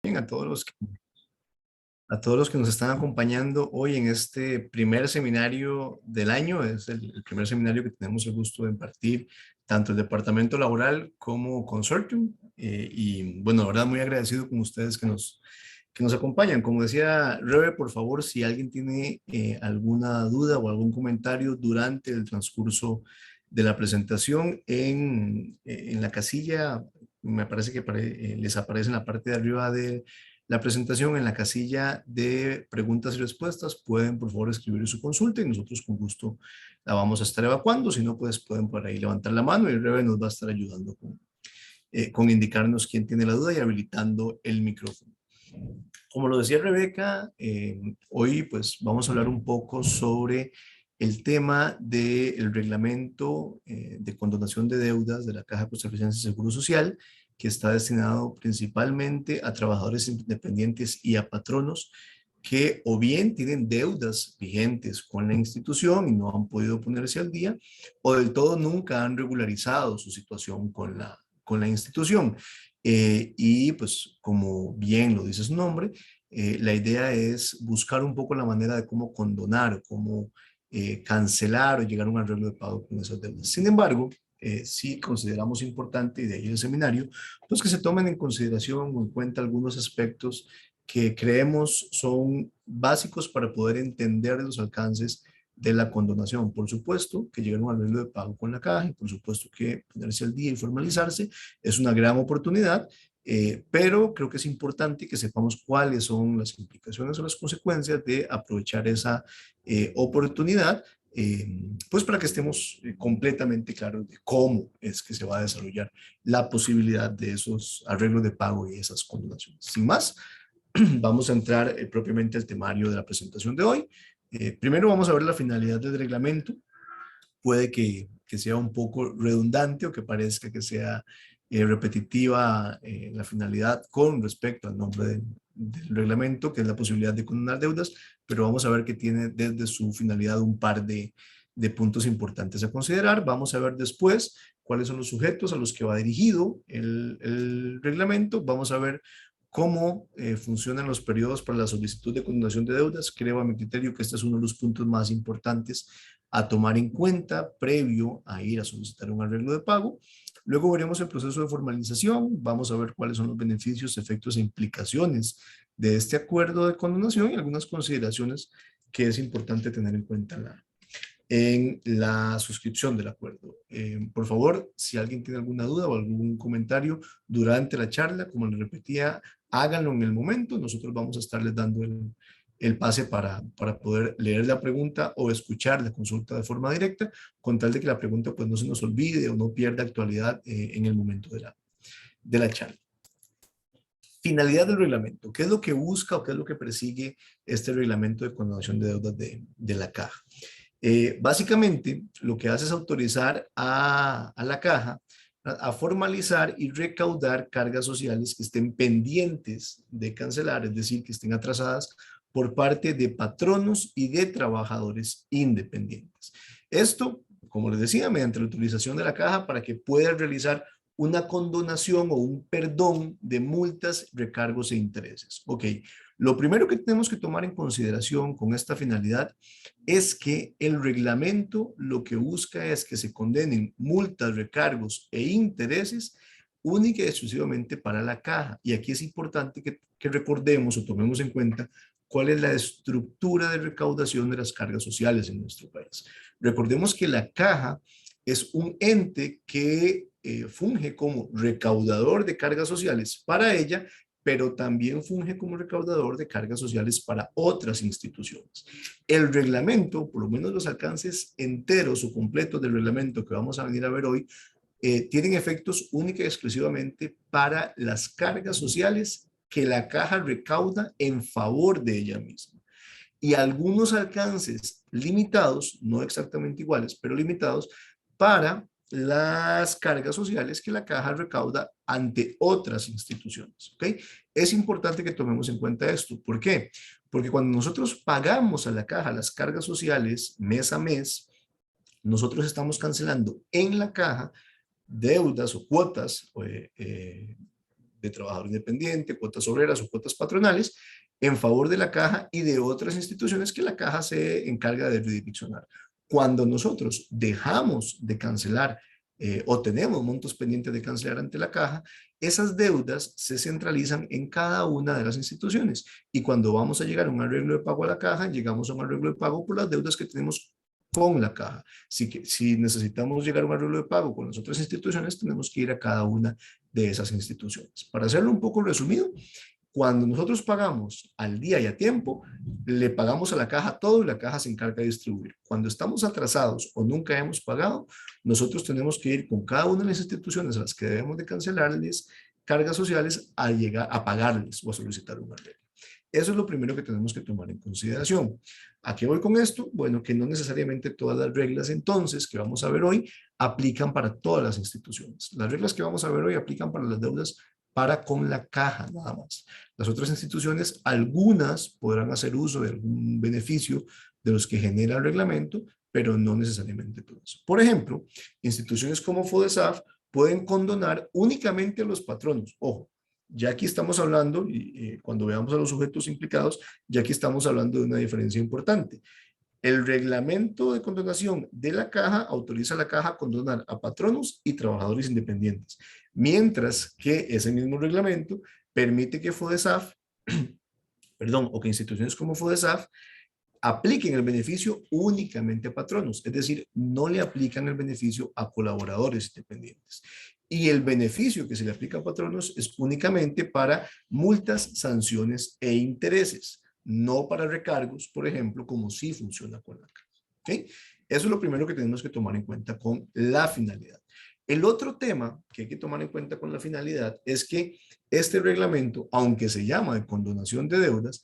Bien, a todos los que nos están acompañando hoy en este primer seminario del año. Es el primer seminario que tenemos el gusto de impartir tanto el Departamento Laboral como Consortium. Y bueno, la verdad muy agradecido con ustedes que nos acompañan. Como decía Rebe, por favor, si alguien tiene alguna duda o algún comentario durante el transcurso de la presentación en la casilla, me parece que les aparece en la parte de arriba de la presentación, en la casilla de preguntas y respuestas, pueden por favor escribir su consulta y nosotros con gusto la vamos a estar evacuando. Si no, pues pueden por ahí levantar la mano y el Rebe nos va a estar ayudando con indicarnos quién tiene la duda y habilitando el micrófono. Como lo decía Rebeca, hoy pues vamos a hablar un poco sobre el tema del reglamento de condonación de deudas de la Caja Costarricense de Seguro Social, que está destinado principalmente a trabajadores independientes y a patronos que o bien tienen deudas vigentes con la institución y no han podido ponerse al día, o del todo nunca han regularizado su situación con la institución. Y pues como bien lo dice su nombre, la idea es buscar un poco la manera de cómo condonar, cómo cancelar o llegar a un arreglo de pago con esas deudas. Sin embargo, sí consideramos importante, y de ahí el seminario, pues que se tomen en consideración o en cuenta algunos aspectos que creemos son básicos para poder entender los alcances de la condonación. Por supuesto que llegar a un arreglo de pago con la caja, y por supuesto que ponerse al día y formalizarse es una gran oportunidad, pero creo que es importante que sepamos cuáles son las implicaciones o las consecuencias de aprovechar esa oportunidad, pues para que estemos completamente claros de cómo es que se va a desarrollar la posibilidad de esos arreglos de pago y esas condonaciones. Sin más, vamos a entrar propiamente al temario de la presentación de hoy. Primero vamos a ver la finalidad del reglamento. Puede que sea un poco redundante o que parezca que sea repetitiva la finalidad con respecto al nombre del reglamento, que es la posibilidad de condonar deudas, pero vamos a ver que tiene desde su finalidad un par de puntos importantes a considerar. Vamos a ver después cuáles son los sujetos a los que va dirigido el reglamento. Vamos a ver cómo funcionan los periodos para la solicitud de condonación de deudas. Creo a mi criterio que este es uno de los puntos más importantes a tomar en cuenta previo a ir a solicitar un arreglo de pago. Luego veremos el proceso de formalización. Vamos a ver cuáles son los beneficios, efectos e implicaciones de este acuerdo de condonación y algunas consideraciones que es importante tener en cuenta en la suscripción del acuerdo. Por favor, si alguien tiene alguna duda o algún comentario durante la charla, como les repetía, háganlo en el momento. Nosotros vamos a estarles dando el pase para poder leer la pregunta o escuchar la consulta de forma directa, con tal de que la pregunta pues no se nos olvide o no pierda actualidad en el momento de la charla. Finalidad del reglamento. ¿Qué es lo que busca o qué es lo que persigue este reglamento de condonación de deudas de la caja? Básicamente, lo que hace es autorizar a la caja a formalizar y recaudar cargas sociales que estén pendientes de cancelar, es decir, que estén atrasadas por parte de patronos y de trabajadores independientes. Esto, como les decía, mediante la utilización de la caja para que pueda realizar una condonación o un perdón de multas, recargos e intereses. Ok, lo primero que tenemos que tomar en consideración con esta finalidad es que el reglamento lo que busca es que se condenen multas, recargos e intereses única y exclusivamente para la caja. Y aquí es importante que recordemos o tomemos en cuenta cuál es la estructura de recaudación de las cargas sociales en nuestro país. Recordemos que la caja es un ente que funge como recaudador de cargas sociales para ella, pero también funge como recaudador de cargas sociales para otras instituciones. El reglamento, por lo menos los alcances enteros o completos del reglamento que vamos a venir a ver hoy, tienen efectos única y exclusivamente para las cargas sociales que la caja recauda en favor de ella misma. Y algunos alcances limitados, no exactamente iguales, pero limitados, para las cargas sociales que la caja recauda ante otras instituciones. ¿Ok? Es importante que tomemos en cuenta esto. ¿Por qué? Porque cuando nosotros pagamos a la caja las cargas sociales mes a mes, nosotros estamos cancelando en la caja deudas o cuotas de trabajador independiente, cuotas obreras o cuotas patronales, en favor de la caja y de otras instituciones que la caja se encarga de redireccionar. Cuando nosotros dejamos de cancelar o tenemos montos pendientes de cancelar ante la caja, esas deudas se centralizan en cada una de las instituciones. Y cuando vamos a llegar a un arreglo de pago a la caja, llegamos a un arreglo de pago por las deudas que tenemos con la caja. Si necesitamos llegar a un arreglo de pago con las otras instituciones, tenemos que ir a cada una de esas instituciones. Para hacerlo un poco resumido, cuando nosotros pagamos al día y a tiempo, le pagamos a la caja todo y la caja se encarga de distribuir. Cuando estamos atrasados o nunca hemos pagado, nosotros tenemos que ir con cada una de las instituciones a las que debemos de cancelarles cargas sociales a llegar a pagarles o a solicitar un arreglo. Eso es lo primero que tenemos que tomar en consideración. ¿A qué voy con esto? Bueno, que no necesariamente todas las reglas entonces que vamos a ver hoy aplican para todas las instituciones. Las reglas que vamos a ver hoy aplican para las deudas para con la caja nada más. Las otras instituciones, algunas podrán hacer uso de algún beneficio de los que genera el reglamento, pero no necesariamente todas. Por ejemplo, instituciones como FODESAF pueden condonar únicamente a los patronos. Ojo, ya aquí estamos hablando, y cuando veamos a los sujetos implicados, ya aquí estamos hablando de una diferencia importante. El reglamento de condonación de la caja autoriza a la caja a condonar a patronos y trabajadores independientes, mientras que ese mismo reglamento permite que FODESAF, perdón, o que instituciones como FODESAF apliquen el beneficio únicamente a patronos, es decir, no le aplican el beneficio a colaboradores independientes. Y el beneficio que se le aplica a patronos es únicamente para multas, sanciones e intereses, no para recargos, por ejemplo, como sí funciona con la caja. ¿Okay? Eso es lo primero que tenemos que tomar en cuenta con la finalidad. El otro tema que hay que tomar en cuenta con la finalidad es que este reglamento, aunque se llama de condonación de deudas,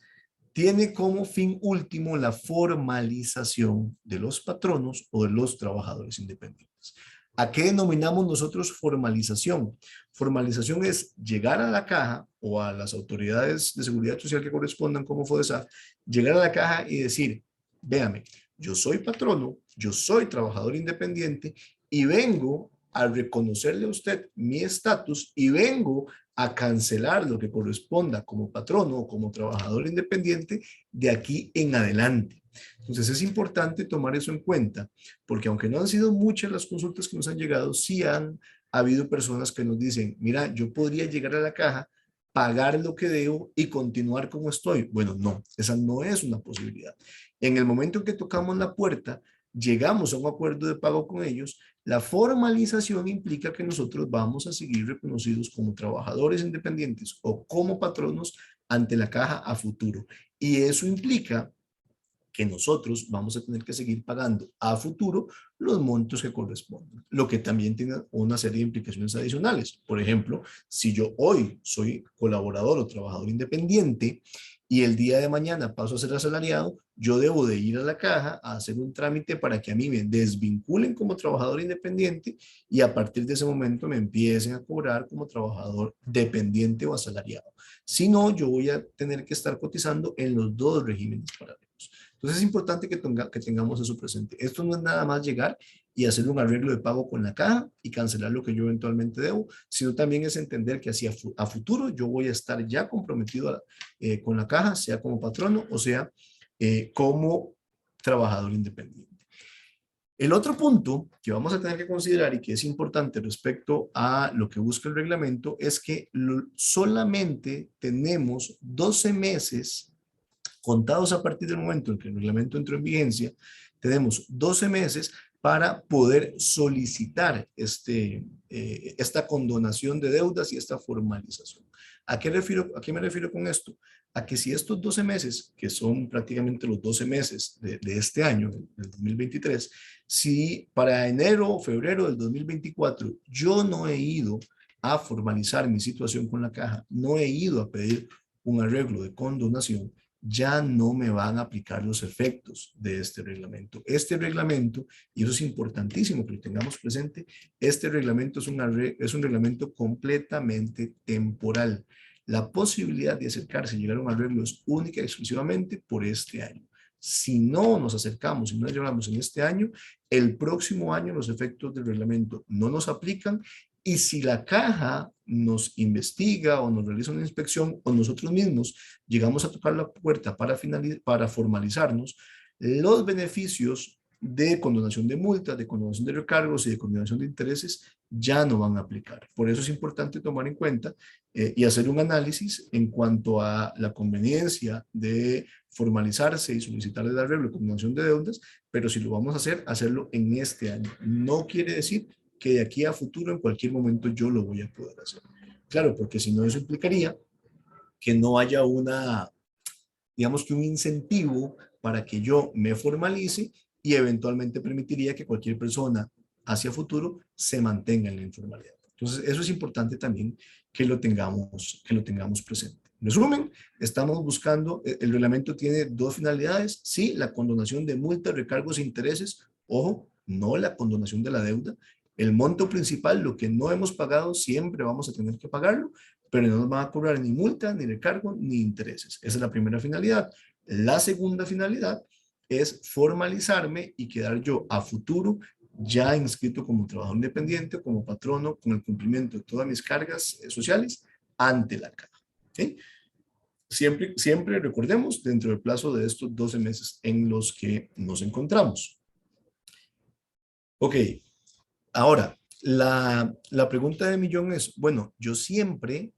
tiene como fin último la formalización de los patronos o de los trabajadores independientes. ¿A qué denominamos nosotros formalización? Formalización es llegar a la caja o a las autoridades de seguridad social que correspondan como FODESAF, llegar a la caja y decir, véame, yo soy patrono, yo soy trabajador independiente y vengo a reconocerle a usted mi estatus y vengo a cancelar lo que corresponda como patrono o como trabajador independiente de aquí en adelante. Entonces es importante tomar eso en cuenta, porque aunque no han sido muchas las consultas que nos han llegado, sí han habido personas que nos dicen, mira, yo podría llegar a la caja, pagar lo que debo y continuar como estoy. Bueno, no, esa no es una posibilidad. En el momento en que tocamos la puerta, llegamos a un acuerdo de pago con ellos, la formalización implica que nosotros vamos a seguir reconocidos como trabajadores independientes o como patronos ante la caja a futuro. Y eso implica que nosotros vamos a tener que seguir pagando a futuro los montos que corresponden, lo que también tiene una serie de implicaciones adicionales. Por ejemplo, si yo hoy soy colaborador o trabajador independiente y el día de mañana paso a ser asalariado, yo debo de ir a la caja a hacer un trámite para que a mí me desvinculen como trabajador independiente y a partir de ese momento me empiecen a cobrar como trabajador dependiente o asalariado. Si no, yo voy a tener que estar cotizando en los dos regímenes paralelos. Entonces es importante que tengamos eso presente. Esto no es nada más llegar y hacer un arreglo de pago con la caja y cancelar lo que yo eventualmente debo, sino también es entender que hacia a futuro yo voy a estar ya comprometido con la caja, sea como patrono o sea como trabajador independiente. El otro punto que vamos a tener que considerar y que es importante respecto a lo que busca el reglamento es que solamente tenemos 12 meses contados a partir del momento en que el reglamento entró en vigencia, tenemos 12 meses para poder solicitar esta condonación de deudas y esta formalización. ¿A qué me refiero con esto? A que si estos 12 meses, que son prácticamente los 12 meses de este año, del 2023, si para enero o febrero del 2024 yo no he ido a formalizar mi situación con la caja, no he ido a pedir un arreglo de condonación, ya no me van a aplicar los efectos de este reglamento. Este reglamento, y eso es importantísimo que lo tengamos presente, este reglamento es un reglamento completamente temporal. La posibilidad de acercarse y llegar a un arreglo es única y exclusivamente por este año. Si no nos acercamos y no llegamos en este año, el próximo año los efectos del reglamento no nos aplican Y si la caja nos investiga o nos realiza una inspección o nosotros mismos llegamos a tocar la puerta para formalizarnos, los beneficios de condonación de multas, de condonación de recargos y de condonación de intereses ya no van a aplicar. Por eso es importante tomar en cuenta y hacer un análisis en cuanto a la conveniencia de formalizarse y solicitar el arreglo de condonación de deudas, pero si lo vamos a hacer, hacerlo en este año. No quiere decir que de aquí a futuro, en cualquier momento, yo lo voy a poder hacer. Claro, porque si no, eso implicaría que no haya digamos que un incentivo para que yo me formalice y eventualmente permitiría que cualquier persona hacia futuro se mantenga en la informalidad. Entonces, eso es importante también que lo tengamos presente. En resumen, estamos buscando, el reglamento tiene dos finalidades, sí, la condonación de multas, recargos e intereses, ojo, no la condonación de la deuda. El monto principal, lo que no hemos pagado, siempre vamos a tener que pagarlo, pero no nos van a cobrar ni multa, ni recargo, ni intereses. Esa es la primera finalidad. La segunda finalidad es formalizarme y quedar yo a futuro ya inscrito como trabajador independiente, como patrono, con el cumplimiento de todas mis cargas sociales ante la caja. ¿Sí? Siempre recordemos dentro del plazo de estos 12 meses en los que nos encontramos. Ok, ahora, la pregunta de millón es, bueno, yo siempre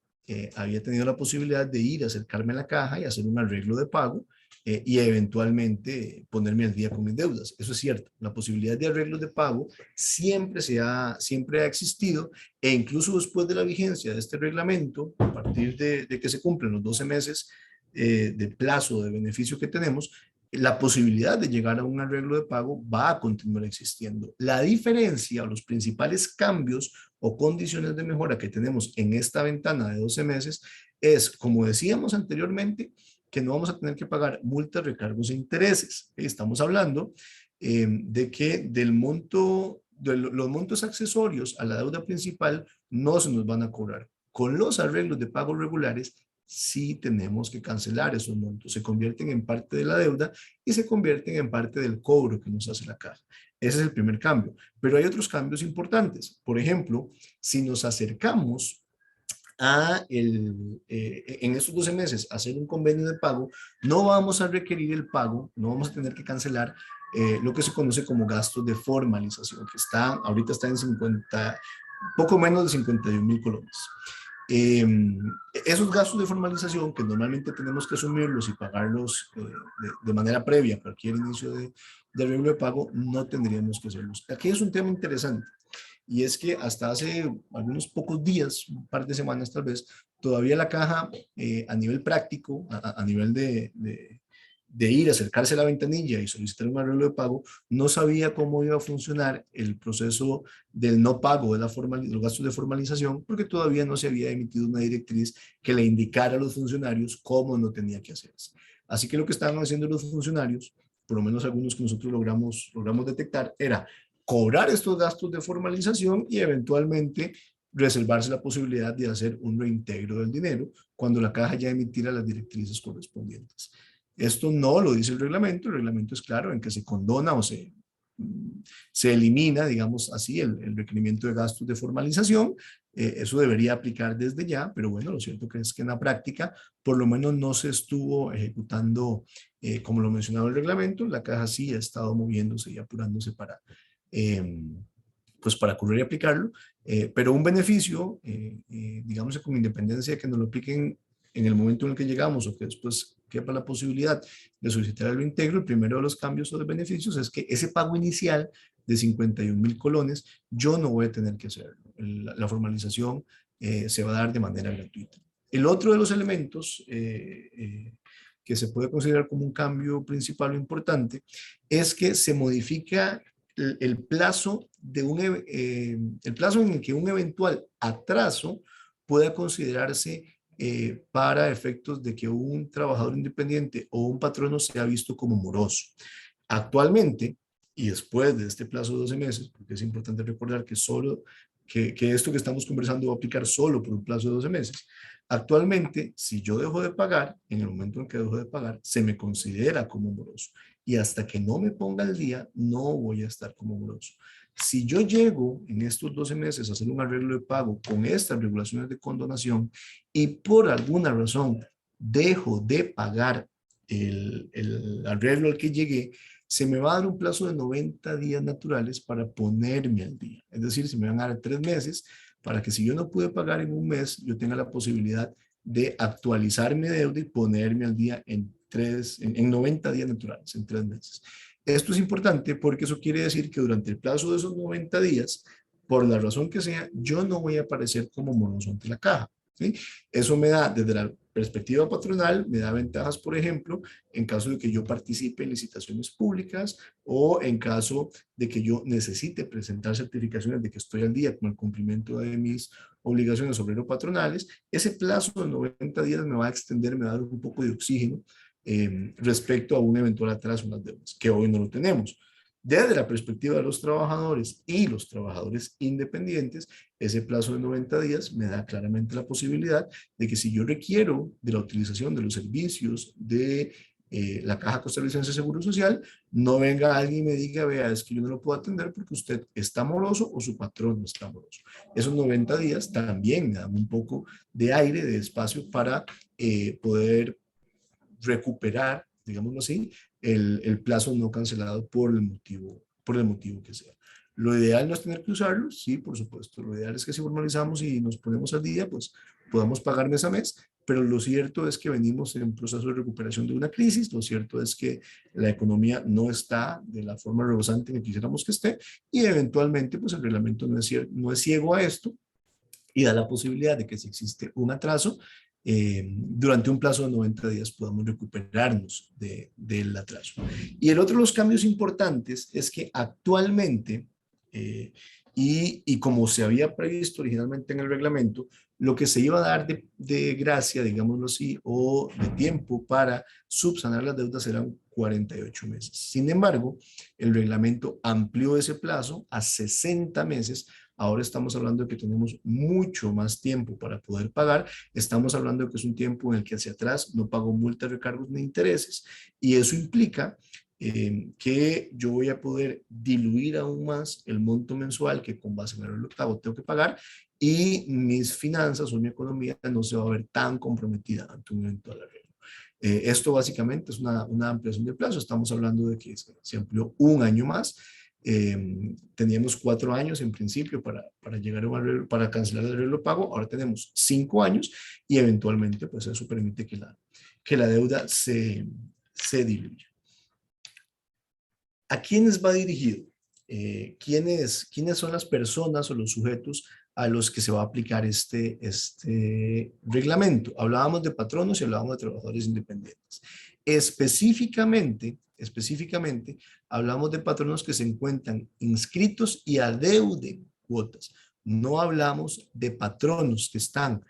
había tenido la posibilidad de ir a acercarme a la caja y hacer un arreglo de pago y eventualmente ponerme al día con mis deudas. Eso es cierto, la posibilidad de arreglos de pago siempre ha existido e incluso después de la vigencia de este reglamento, a partir de que se cumplen los 12 meses de plazo de beneficio que tenemos, la posibilidad de llegar a un arreglo de pago va a continuar existiendo. La diferencia o los principales cambios o condiciones de mejora que tenemos en esta ventana de 12 meses es, como decíamos anteriormente, que no vamos a tener que pagar multas, recargos e intereses. Estamos hablando de que del monto, los montos accesorios a la deuda principal no se nos van a cobrar. Con los arreglos de pagos regulares sí tenemos que cancelar esos montos. Se convierten en parte de la deuda y se convierten en parte del cobro que nos hace la caja. Ese es el primer cambio. Pero hay otros cambios importantes. Por ejemplo, si nos acercamos en estos 12 meses hacer un convenio de pago, no vamos a requerir el pago, no vamos a tener que cancelar lo que se conoce como gastos de formalización, que ahorita está en 50, poco menos de 51,000 colones. Eh, Esos gastos de formalización que normalmente tenemos que asumirlos y pagarlos de manera previa a cualquier inicio de arreglo de pago, no tendríamos que hacerlos. Aquí es un tema interesante y es que hasta hace algunos pocos días, un par de semanas tal vez, todavía la caja a nivel práctico, a nivel de ir, acercarse a la ventanilla y solicitar un arreglo de pago, no sabía cómo iba a funcionar el proceso del no pago de los gastos de formalización, porque todavía no se había emitido una directriz que le indicara a los funcionarios cómo no tenía que hacerse. Así que lo que estaban haciendo los funcionarios, por lo menos algunos que nosotros logramos detectar, era cobrar estos gastos de formalización y eventualmente reservarse la posibilidad de hacer un reintegro del dinero cuando la caja ya emitiera las directrices correspondientes. Esto no lo dice el reglamento es claro en que se condona o se elimina, digamos así, el requerimiento de gastos de formalización. Eso debería aplicar desde ya, pero bueno, lo cierto que es que en la práctica por lo menos no se estuvo ejecutando como lo mencionaba el reglamento. La caja sí ha estado moviéndose y apurándose pues para correr y aplicarlo, pero un beneficio, digamos con independencia de que nos lo apliquen en el momento en el que llegamos o que después quepa la posibilidad de solicitar el reintegro, el primero de los cambios o de beneficios es que ese pago inicial de 51,000 colones, yo no voy a tener que hacerlo. La formalización se va a dar de manera gratuita. El otro de los elementos que se puede considerar como un cambio principal o importante es que se modifica el plazo el plazo en el que un eventual atraso pueda considerarse para efectos de que un trabajador independiente o un patrono sea visto como moroso. Actualmente, y después de este plazo de 12 meses, porque es importante recordar que esto que estamos conversando va a aplicar solo por un plazo de 12 meses. Actualmente, si yo dejo de pagar, en el momento en que dejo de pagar, se me considera como moroso. Y hasta que no me ponga al día, no voy a estar como moroso. Si yo llego en estos 12 meses a hacer un arreglo de pago con estas regulaciones de condonación y por alguna razón dejo de pagar el arreglo al que llegué, se me va a dar un plazo de 90 días naturales para ponerme al día. Es decir, se me van a dar 3 meses para que si yo no pude pagar en un mes, yo tenga la posibilidad de actualizar mi deuda y ponerme al día en 90 días naturales, en 3 meses. Esto es importante porque eso quiere decir que durante el plazo de esos 90 días, por la razón que sea, yo no voy a aparecer como moroso ante la caja. ¿Sí? Eso me da, desde la perspectiva patronal, me da ventajas, por ejemplo, en caso de que yo participe en licitaciones públicas o en caso de que yo necesite presentar certificaciones de que estoy al día con el cumplimiento de mis obligaciones obrero-patronales. Ese plazo de 90 días me va a extender, me va a dar un poco de oxígeno respecto a un eventual atraso en las deudas, que hoy no lo tenemos. Desde la perspectiva de los trabajadores y los trabajadores independientes, ese plazo de 90 días me da claramente la posibilidad de que si yo requiero de la utilización de los servicios de la Caja Costarricense de Seguro Social, no venga alguien y me diga, vea, es que yo no lo puedo atender porque usted está moroso o su patrón no está moroso. Esos 90 días también me dan un poco de aire, de espacio para poder recuperar, digámoslo así, el plazo no cancelado por el motivo que sea. Lo ideal no es tener que usarlo, sí, por supuesto. Lo ideal es que si formalizamos y nos ponemos al día, pues podamos pagar mes a mes, pero lo cierto es que venimos en un proceso de recuperación de una crisis, lo cierto es que la economía no está de la forma rebosante que quisiéramos que esté y eventualmente pues el reglamento no es ciego a esto y da la posibilidad de que si existe un atraso, durante un plazo de 90 días podamos recuperarnos del atraso. Y el otro de los cambios importantes es que actualmente, y como se había previsto originalmente en el reglamento, lo que se iba a dar de gracia, digámoslo así, o de tiempo para subsanar las deudas eran 48 meses. Sin embargo, el reglamento amplió ese plazo a 60 meses. Ahora estamos hablando de que tenemos mucho más tiempo para poder pagar. Estamos hablando de que es un tiempo en el que hacia atrás no pago multas, recargos ni intereses. Y eso implica que yo voy a poder diluir aún más el monto mensual que con base en el octavo tengo que pagar y mis finanzas o mi economía no se va a ver tan comprometida ante un eventual arreglo. Esto básicamente es una ampliación de plazo. Estamos hablando de que se amplió un año más. Teníamos 4 años en principio para llegar a un arreglo, para cancelar el arreglo de pago. Ahora tenemos 5 años y eventualmente pues eso permite que la deuda se diluya. ¿A quiénes va dirigido? ¿Quiénes son las personas o los sujetos a los que se va a aplicar este reglamento? Hablábamos de patronos y hablábamos de trabajadores independientes. Específicamente, hablamos de patronos que se encuentran inscritos y adeuden cuotas. No hablamos de patronos que están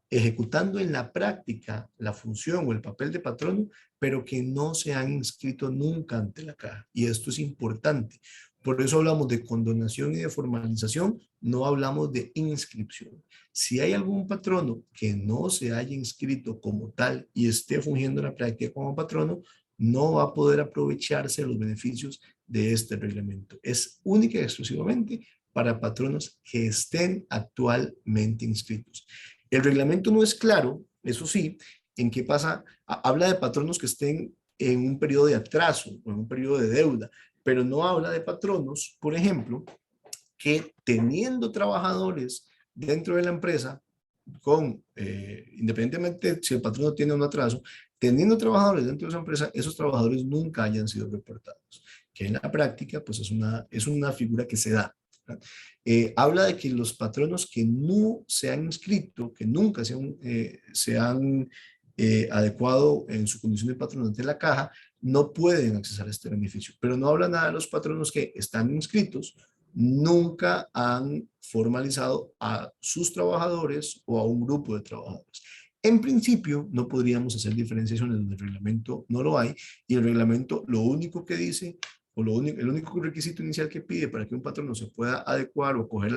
ejecutando en la práctica la función o el papel de patrono, pero que no se han inscrito nunca ante la caja. Y esto es importante. Por eso hablamos de condonación y de formalización, no hablamos de inscripción. Si hay algún patrono que no se haya inscrito como tal y esté fungiendo en la práctica como patrono, no va a poder aprovecharse de los beneficios de este reglamento. Es única y exclusivamente para patronos que estén actualmente inscritos. El reglamento no es claro, eso sí, en qué pasa, habla de patronos que estén en un periodo de atraso o en un periodo de deuda, pero no habla de patronos, por ejemplo, que teniendo trabajadores dentro de la empresa, independientemente si el patrono tiene un atraso, teniendo trabajadores dentro de esa empresa, esos trabajadores nunca hayan sido reportados, que en la práctica pues es una figura que se da. Habla de que los patronos que no se han inscrito, que nunca se han adecuado en su condición de patrono ante la caja, no pueden accesar a este beneficio. Pero no habla nada de los patronos que están inscritos, nunca han formalizado a sus trabajadores o a un grupo de trabajadores. En principio, no podríamos hacer diferenciaciones donde el reglamento no lo hay y el reglamento lo único que dice o el único requisito inicial que pide para que un patrono se pueda adecuar o acoger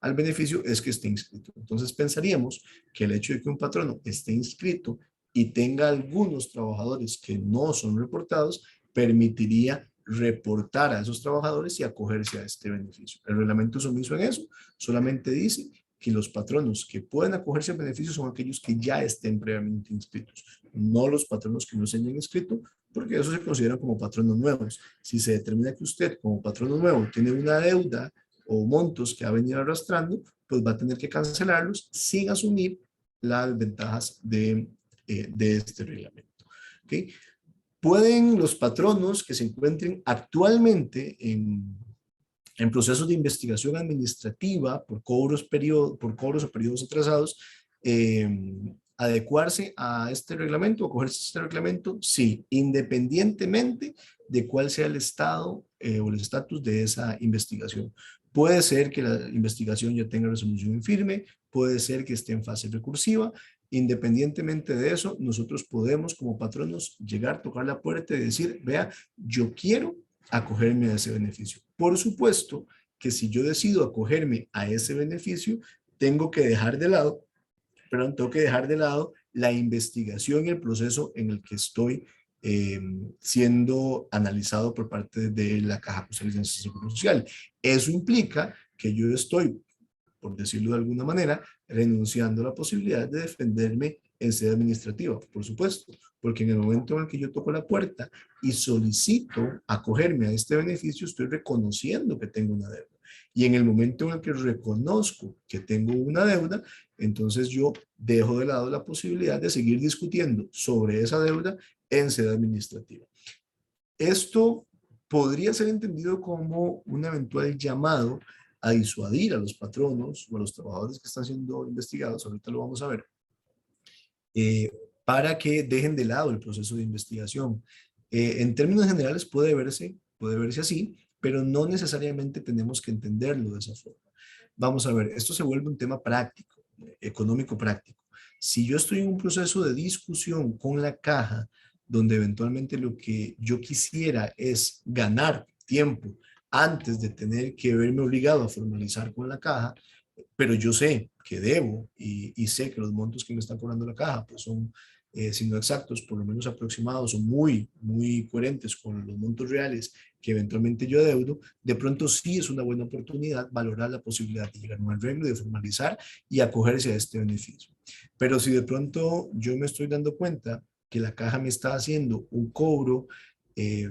al beneficio es que esté inscrito. Entonces pensaríamos que el hecho de que un patrono esté inscrito y tenga algunos trabajadores que no son reportados permitiría reportar a esos trabajadores y acogerse a este beneficio. El reglamento es omiso en eso, solamente dice que los patronos que pueden acogerse al beneficio son aquellos que ya estén previamente inscritos, no los patronos que no se hayan inscrito, porque eso se consideran como patronos nuevos. Si se determina que usted como patrono nuevo tiene una deuda o montos que ha venido arrastrando, pues va a tener que cancelarlos sin asumir las ventajas de este reglamento. ¿Okay? Pueden los patronos que se encuentren actualmente en procesos de investigación administrativa por cobros o periodos atrasados, adecuarse a este reglamento, acogerse a este reglamento, sí, independientemente de cuál sea el estado o el estatus de esa investigación. Puede ser que la investigación ya tenga resolución en firme, puede ser que esté en fase recursiva. Independientemente de eso, nosotros podemos como patronos llegar, tocar la puerta y decir, vea, yo quiero acogerme a ese beneficio. Por supuesto que si yo decido acogerme a ese beneficio, tengo que dejar de lado, tengo que dejar de lado la investigación y el proceso en el que estoy siendo analizado por parte de la Caja Costarricense de Seguro Social. Eso implica que yo estoy, por decirlo de alguna manera, renunciando a la posibilidad de defenderme en sede administrativa, por supuesto, porque en el momento en el que yo toco la puerta y solicito acogerme a este beneficio, estoy reconociendo que tengo una deuda. Y en el momento en el que reconozco que tengo una deuda, entonces yo dejo de lado la posibilidad de seguir discutiendo sobre esa deuda en sede administrativa. Esto podría ser entendido como un eventual llamado a disuadir a los patronos o a los trabajadores que están siendo investigados, ahorita lo vamos a ver, eh, para que dejen de lado el proceso de investigación. En términos generales puede verse así, pero no necesariamente tenemos que entenderlo de esa forma. Vamos a ver, esto se vuelve un tema práctico, económico práctico. Si yo estoy en un proceso de discusión con la caja, donde eventualmente lo que yo quisiera es ganar tiempo antes de tener que verme obligado a formalizar con la caja, pero yo sé que debo y sé que los montos que me están cobrando la caja pues son, si no exactos, por lo menos aproximados o muy coherentes con los montos reales que eventualmente yo deudo, de pronto sí es una buena oportunidad valorar la posibilidad de llegar a un arreglo, de formalizar y acogerse a este beneficio. Pero si de pronto yo me estoy dando cuenta que la caja me está haciendo un cobro, eh,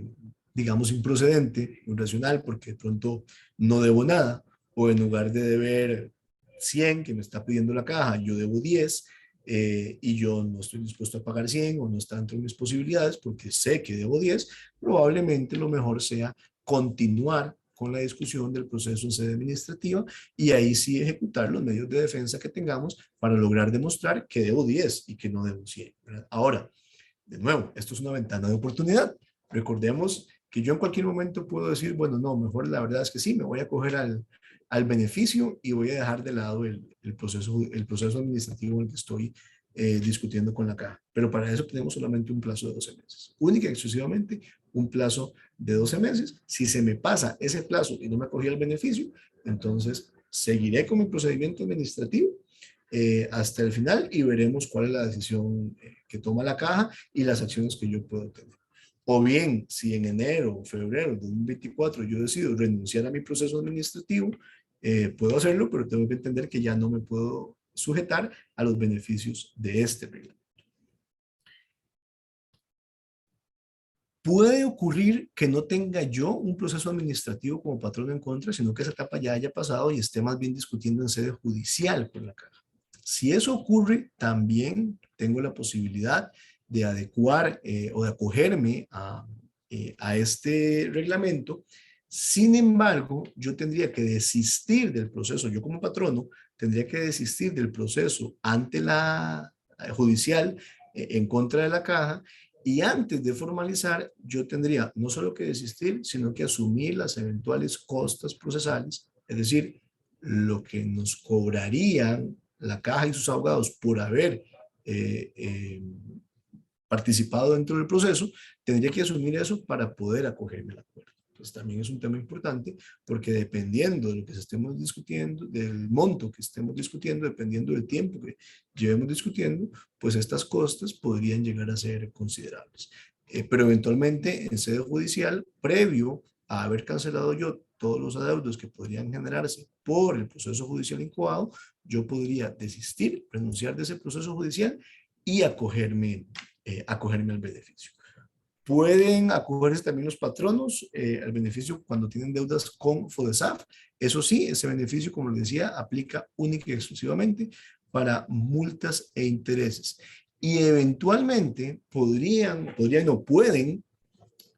digamos, improcedente, irracional, porque de pronto no debo nada, o en lugar de deber 100 que me está pidiendo la caja, yo debo 10 y yo no estoy dispuesto a pagar 100 o no está dentro de mis posibilidades porque sé que debo 10, probablemente lo mejor sea continuar con la discusión del proceso en sede administrativa y ahí sí ejecutar los medios de defensa que tengamos para lograr demostrar que debo 10 y que no debo 100. ¿Verdad? Ahora, de nuevo, esto es una ventana de oportunidad. Recordemos que yo en cualquier momento puedo decir, bueno, no, mejor la verdad es que sí, me voy a coger al beneficio y voy a dejar de lado el proceso administrativo en el que estoy discutiendo con la caja. Pero para eso tenemos solamente un plazo de 12 meses. Única y exclusivamente un plazo de 12 meses. Si se me pasa ese plazo y no me cogí el beneficio, entonces seguiré con mi procedimiento administrativo hasta el final y veremos cuál es la decisión que toma la caja y las acciones que yo puedo tener. O bien, si en enero o febrero de 2024 yo decido renunciar a mi proceso administrativo, puedo hacerlo, pero tengo que entender que ya no me puedo sujetar a los beneficios de este reglamento. Puede ocurrir que no tenga yo un proceso administrativo como patrón en contra, sino que esa etapa ya haya pasado y esté más bien discutiendo en sede judicial con la caja. Si eso ocurre, también tengo la posibilidad de adecuar o de acogerme a este reglamento. Sin embargo, yo tendría que desistir del proceso, yo como patrono tendría que desistir del proceso ante la judicial en contra de la caja y antes de formalizar yo tendría no solo que desistir, sino que asumir las eventuales costas procesales, es decir, lo que nos cobrarían la caja y sus abogados por haber eh, eh, participado dentro del proceso, tendría que asumir eso para poder acogerme al acuerdo. Entonces también es un tema importante porque dependiendo de lo que estemos discutiendo, del monto que estemos discutiendo, dependiendo del tiempo que llevemos discutiendo, pues estas costas podrían llegar a ser considerables. pero eventualmente en sede judicial, previo a haber cancelado yo todos los adeudos que podrían generarse por el proceso judicial incoado, yo podría desistir, renunciar de ese proceso judicial y acogerme al beneficio. Pueden acogerse también los patronos al beneficio cuando tienen deudas con FODESAF. Eso sí, ese beneficio, como les decía, aplica única y exclusivamente para multas e intereses. Y eventualmente podrían o pueden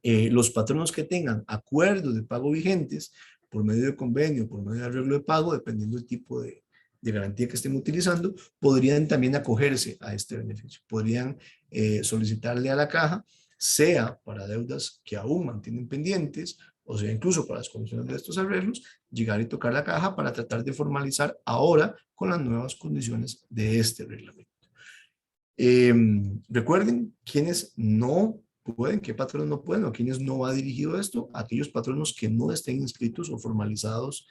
los patronos que tengan acuerdos de pago vigentes por medio de convenio, por medio de arreglo de pago, dependiendo del tipo de garantía que estén utilizando, podrían también acogerse a este beneficio. Podrían solicitarle a la caja, sea para deudas que aún mantienen pendientes, o sea, incluso para las condiciones de estos arreglos, llegar y tocar la caja para tratar de formalizar ahora con las nuevas condiciones de este reglamento. Recuerden, quienes no pueden, qué patronos no pueden o quienes no va dirigido esto, aquellos patronos que no estén inscritos o formalizados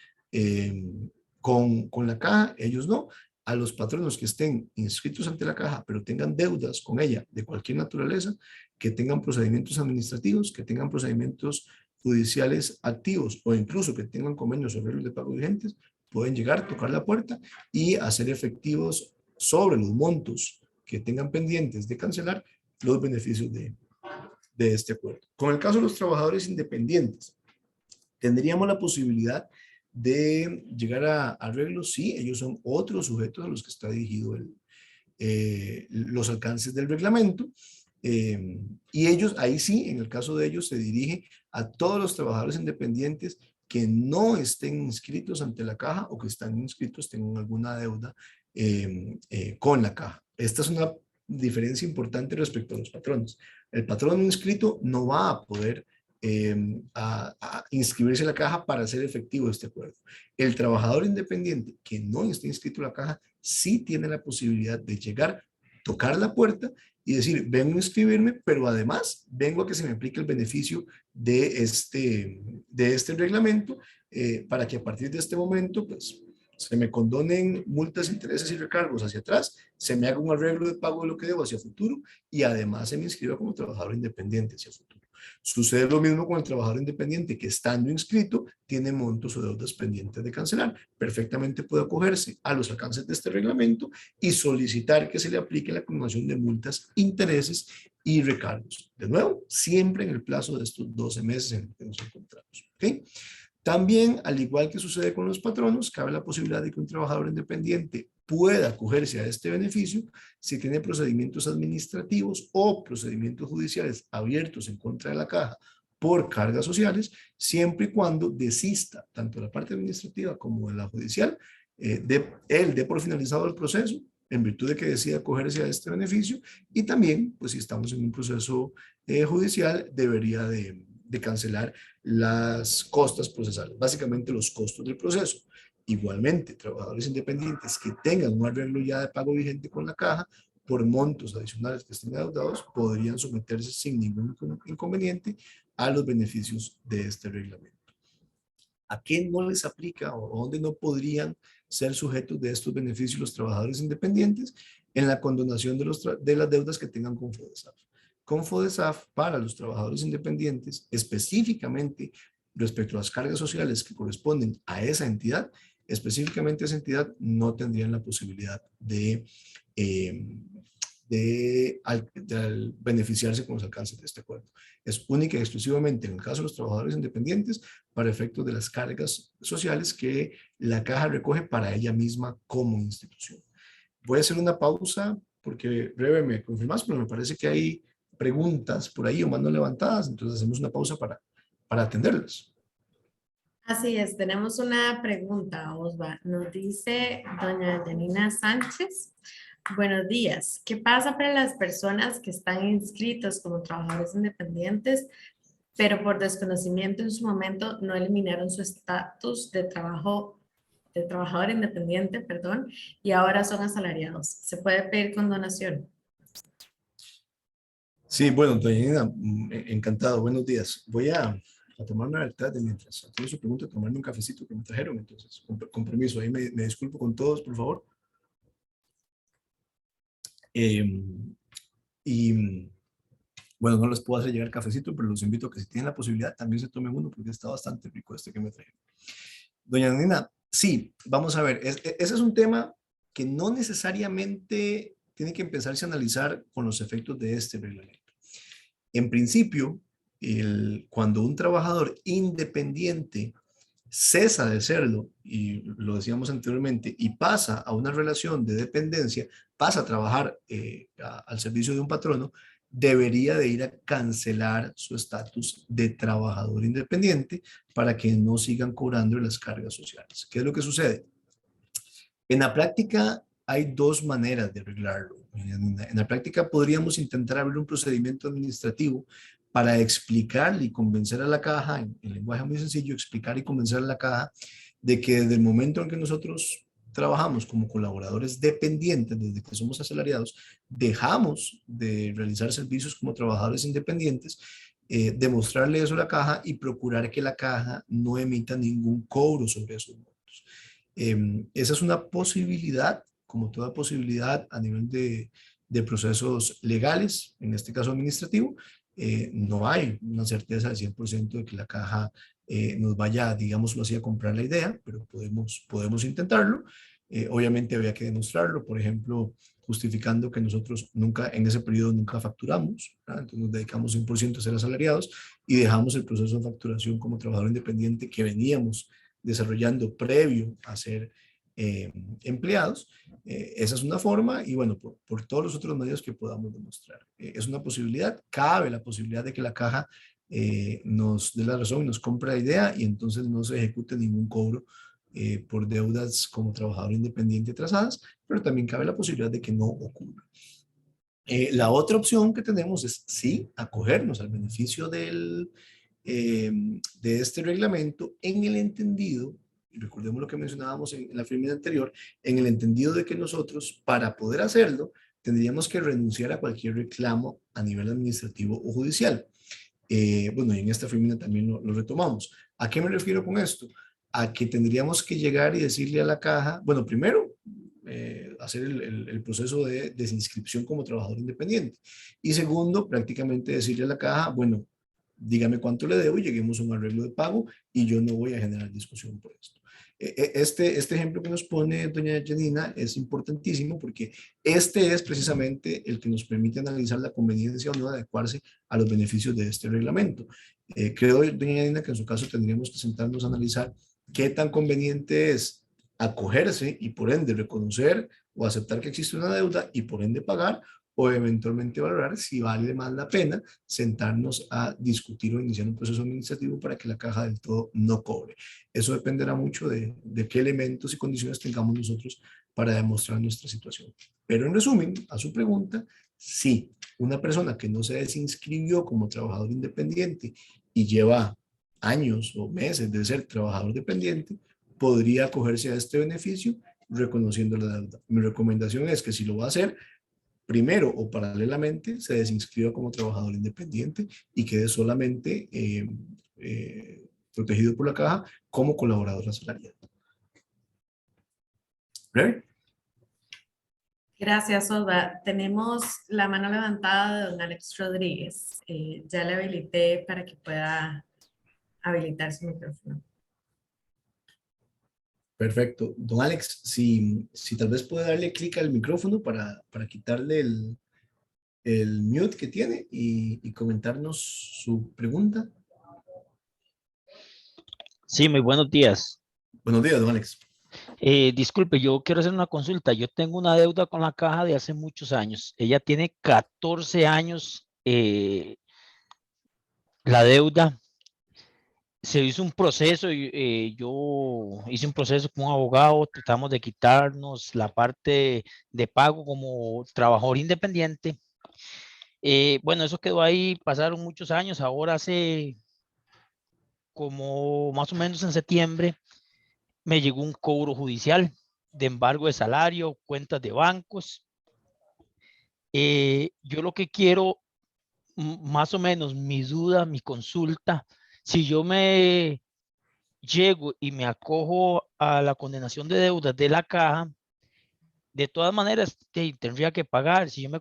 con la caja, ellos no. A los patronos que estén inscritos ante la caja, pero tengan deudas con ella de cualquier naturaleza, que tengan procedimientos administrativos, que tengan procedimientos judiciales activos o incluso que tengan convenios o arreglos de pago vigentes, pueden llegar, tocar la puerta y hacer efectivos sobre los montos que tengan pendientes de cancelar los beneficios de este acuerdo. Con el caso de los trabajadores independientes, tendríamos la posibilidad de llegar a arreglos, sí, ellos son otros sujetos a los que está dirigido los alcances del reglamento, y ellos, ahí sí, en el caso de ellos, se dirige a todos los trabajadores independientes que no estén inscritos ante la caja o que están inscritos, tengan alguna deuda con la caja. Esta es una diferencia importante respecto a los patrones. El patrón inscrito no va a poder a inscribirse en la caja para hacer efectivo este acuerdo. El trabajador independiente que no esté inscrito en la caja sí tiene la posibilidad de llegar, tocar la puerta y decir, vengo a inscribirme, pero además vengo a que se me aplique el beneficio de este reglamento para que a partir de este momento, pues, se me condonen multas, intereses y recargos hacia atrás, se me haga un arreglo de pago de lo que debo hacia futuro y además se me inscriba como trabajador independiente hacia futuro. Sucede lo mismo con el trabajador independiente que estando inscrito tiene montos o deudas pendientes de cancelar. Perfectamente puede acogerse a los alcances de este reglamento y solicitar que se le aplique la acumulación de multas, intereses y recargos. De nuevo, siempre en el plazo de estos 12 meses en el que nos encontramos. ¿Okay? También, al igual que sucede con los patronos, cabe la posibilidad de que un trabajador independiente pueda acogerse a este beneficio si tiene procedimientos administrativos o procedimientos judiciales abiertos en contra de la caja por cargas sociales, siempre y cuando desista tanto la parte administrativa como de la judicial, de por finalizado el proceso, en virtud de que decida acogerse a este beneficio, y también, pues si estamos en un proceso judicial, debería de cancelar las costas procesales, básicamente los costos del proceso. Igualmente, trabajadores independientes que tengan un arreglo ya de pago vigente con la caja por montos adicionales que estén adeudados podrían someterse sin ningún inconveniente a los beneficios de este reglamento. ¿A qué no les aplica o dónde no podrían ser sujetos de estos beneficios los trabajadores independientes? En la condonación de las deudas que tengan con FODESAF. Con FODESAF, para los trabajadores independientes, específicamente respecto a las cargas sociales que corresponden a esa entidad, específicamente esa entidad no tendrían la posibilidad eh, de beneficiarse con los alcances de este acuerdo. Es única y exclusivamente en el caso de los trabajadores independientes para efectos de las cargas sociales que la caja recoge para ella misma como institución. Voy a hacer una pausa porque breve me confirmas, pero me parece que hay preguntas por ahí o manos levantadas, entonces hacemos una pausa para atenderlas. Así es, tenemos una pregunta, Osva. Nos dice doña Janina Sánchez. Buenos días. ¿Qué pasa para las personas que están inscritos como trabajadores independientes, pero por desconocimiento en su momento no eliminaron su estatus de trabajador independiente, perdón, y ahora son asalariados? ¿Se puede pedir condonación? Sí, bueno, doña Nina, encantado, buenos días. Voy a tomarme la tarde mientras atiendo su pregunta, tomarme un cafecito que me trajeron, entonces, con permiso, ahí me disculpo con todos, por favor. Y Bueno, no les puedo hacer llegar cafecito, pero los invito a que si tienen la posibilidad también se tomen uno porque está bastante rico este que me traje. Doña Nina, sí, vamos a ver, ese es un tema que no necesariamente tiene que empezarse a analizar con los efectos de este reglamento. En principio, cuando un trabajador independiente cesa de serlo, y lo decíamos anteriormente, y pasa a una relación de dependencia, pasa a trabajar al servicio de un patrono, debería de ir a cancelar su estatus de trabajador independiente para que no sigan cobrando las cargas sociales. ¿Qué es lo que sucede? En la práctica hay dos maneras de arreglarlo. En la práctica podríamos intentar abrir un procedimiento administrativo para explicarle y convencer a la caja, en lenguaje muy sencillo, explicar y convencer a la caja de que desde el momento en que nosotros trabajamos como colaboradores dependientes, desde que somos asalariados, dejamos de realizar servicios como trabajadores independientes, demostrarle eso a la caja y procurar que la caja no emita ningún cobro sobre esos montos. Esa es una posibilidad, como toda posibilidad a nivel de procesos legales, en este caso administrativo. No hay una certeza del 100% de que la caja nos vaya, digámoslo así, a comprar la idea, pero podemos intentarlo. Obviamente había que demostrarlo, por ejemplo, justificando que nosotros nunca, en ese periodo nunca facturamos, ¿verdad? Entonces nos dedicamos 100% a ser asalariados y dejamos el proceso de facturación como trabajador independiente que veníamos desarrollando previo a ser empleados. Esa es una forma y bueno, por todos los otros medios que podamos demostrar. Es una posibilidad, cabe la posibilidad de que la caja nos dé la razón y nos compre la idea y entonces no se ejecute ningún cobro por deudas como trabajador independiente atrasadas, pero también cabe la posibilidad de que no ocurra. La otra opción que tenemos es sí acogernos al beneficio de este reglamento en el entendido, y recordemos lo que mencionábamos en la firma anterior, en el entendido de que nosotros para poder hacerlo tendríamos que renunciar a cualquier reclamo a nivel administrativo o judicial. Bueno, y en esta firma también lo retomamos. ¿A qué me refiero con esto? A que tendríamos que llegar y decirle a la caja, bueno, primero, hacer el proceso de desinscripción como trabajador independiente. Y segundo, prácticamente decirle a la caja, bueno, dígame cuánto le debo, lleguemos a un arreglo de pago y yo no voy a generar discusión por esto. Este ejemplo que nos pone doña Janina es importantísimo porque este es precisamente el que nos permite analizar la conveniencia o no de adecuarse a los beneficios de este reglamento. Creo, doña Janina, que en su caso tendríamos que sentarnos a analizar qué tan conveniente es acogerse y por ende reconocer o aceptar que existe una deuda y por ende pagar o eventualmente valorar si vale más la pena sentarnos a discutir o iniciar un proceso administrativo para que la caja del todo no cobre. Eso dependerá mucho de qué elementos y condiciones tengamos nosotros para demostrar nuestra situación. Pero en resumen, a su pregunta, sí, una persona que no se desinscribió como trabajador independiente y lleva años o meses de ser trabajador dependiente, podría acogerse a este beneficio reconociendo la deuda. Mi recomendación es que si lo va a hacer, primero o paralelamente se desinscriba como trabajador independiente y quede solamente protegido por la caja como colaborador asalariado. ¿Ready? Gracias, Olga. Tenemos la mano levantada de don Alex Rodríguez. Ya le habilité para que pueda habilitar su micrófono. Perfecto. Don Alex, si tal vez puede darle clic al micrófono para quitarle el mute que tiene y comentarnos su pregunta. Sí, muy buenos días. Buenos días, don Alex. Disculpe, yo quiero hacer una consulta. Yo tengo una deuda con la caja de hace muchos años. Ella tiene 14 años. La deuda se hizo un proceso y yo hice un proceso con un abogado. Tratamos de quitarnos la parte de pago como trabajador independiente. Bueno, eso quedó ahí. Pasaron muchos años. Ahora hace como más o menos en septiembre me llegó un cobro judicial de embargo de salario, cuentas de bancos. Yo lo que quiero, más o menos mi duda, mi consulta, si yo me llego y me acojo a la condenación de deudas de la caja, de todas maneras, tendría que pagar. Si yo me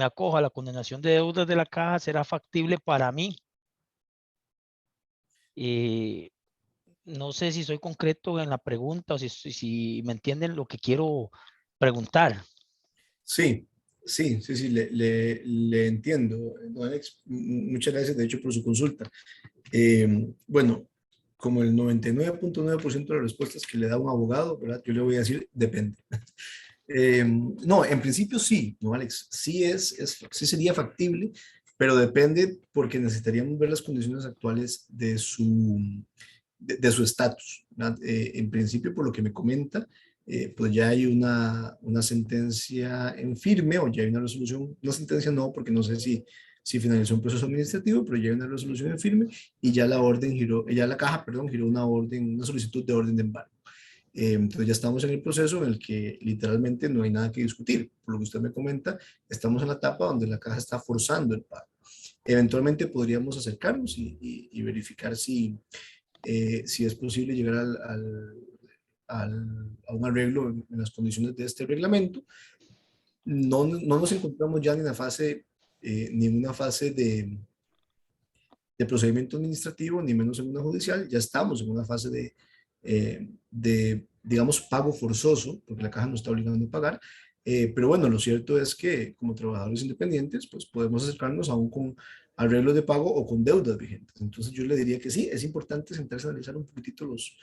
acojo a la condenación de deudas de la caja, será factible para mí. No sé si soy concreto en la pregunta o si me entienden lo que quiero preguntar. Sí, sí, le entiendo, don Alex. Muchas gracias, de hecho, por su consulta. Bueno, como el 99.9% de las respuestas que le da un abogado, ¿verdad? Yo le voy a decir, depende. No, en principio sí, ¿no, Alex? Sí sería factible, pero depende porque necesitaríamos ver las condiciones actuales de su estatus, ¿verdad? En principio, por lo que me comenta, pues ya hay una sentencia en firme o ya hay una resolución, una sentencia no, porque no sé si finalizó un proceso administrativo, pero ya hay una resolución en firme y ya la orden giró, ya la caja, perdón, giró una orden, una solicitud de orden de embargo. Entonces ya estamos en el proceso en el que literalmente no hay nada que discutir. Por lo que usted me comenta, estamos en la etapa donde la caja está forzando el pago. Eventualmente podríamos acercarnos y verificar si es posible llegar a un arreglo en las condiciones de este reglamento. No nos encontramos ya ni en una fase de procedimiento administrativo, ni menos en una judicial. Ya estamos en una fase digamos, pago forzoso, porque la caja nos está obligando a pagar. Pero bueno, lo cierto es que como trabajadores independientes, pues podemos acercarnos aún con arreglos de pago o con deudas vigentes. Entonces yo le diría que sí, es importante sentarse a analizar un poquitito los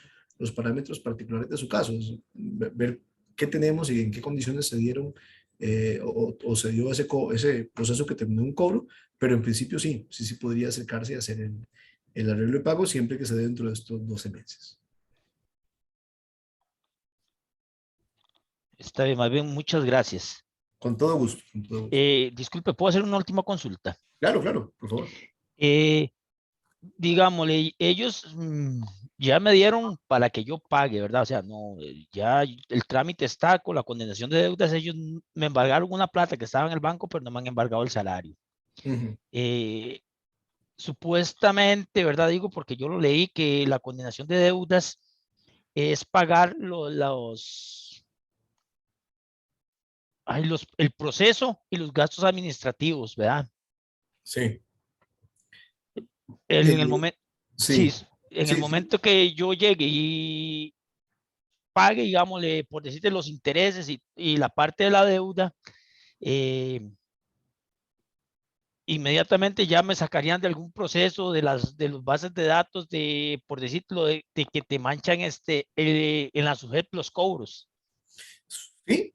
parámetros particulares de su caso, ver qué tenemos y en qué condiciones se dieron o se dio ese proceso que terminó un cobro, pero en principio sí podría acercarse a hacer el arreglo de pago siempre que se dé dentro de estos 12 meses. Está bien, más bien, muchas gracias. Con todo gusto, con todo gusto. Disculpe, ¿puedo hacer una última consulta? Claro, por favor. Eh, Digámosle, ellos ya me dieron para que yo pague, ¿verdad? O sea, no, ya el trámite está con la condenación de deudas. Ellos me embargaron una plata que estaba en el banco, pero no me han embargado el salario. Ujú. Supuestamente, ¿verdad? Digo, porque yo lo leí que la condenación de deudas es pagar el proceso y los gastos administrativos, ¿verdad? Sí. En el Eh, momento, sí, sí, en el sí. momento que yo llegue y pague, digámosle, por decirte, los intereses y la parte de la deuda, eh, inmediatamente ya me sacarían de algún proceso de los bases de datos por decirlo, de que te manchan en la sujet los cobros.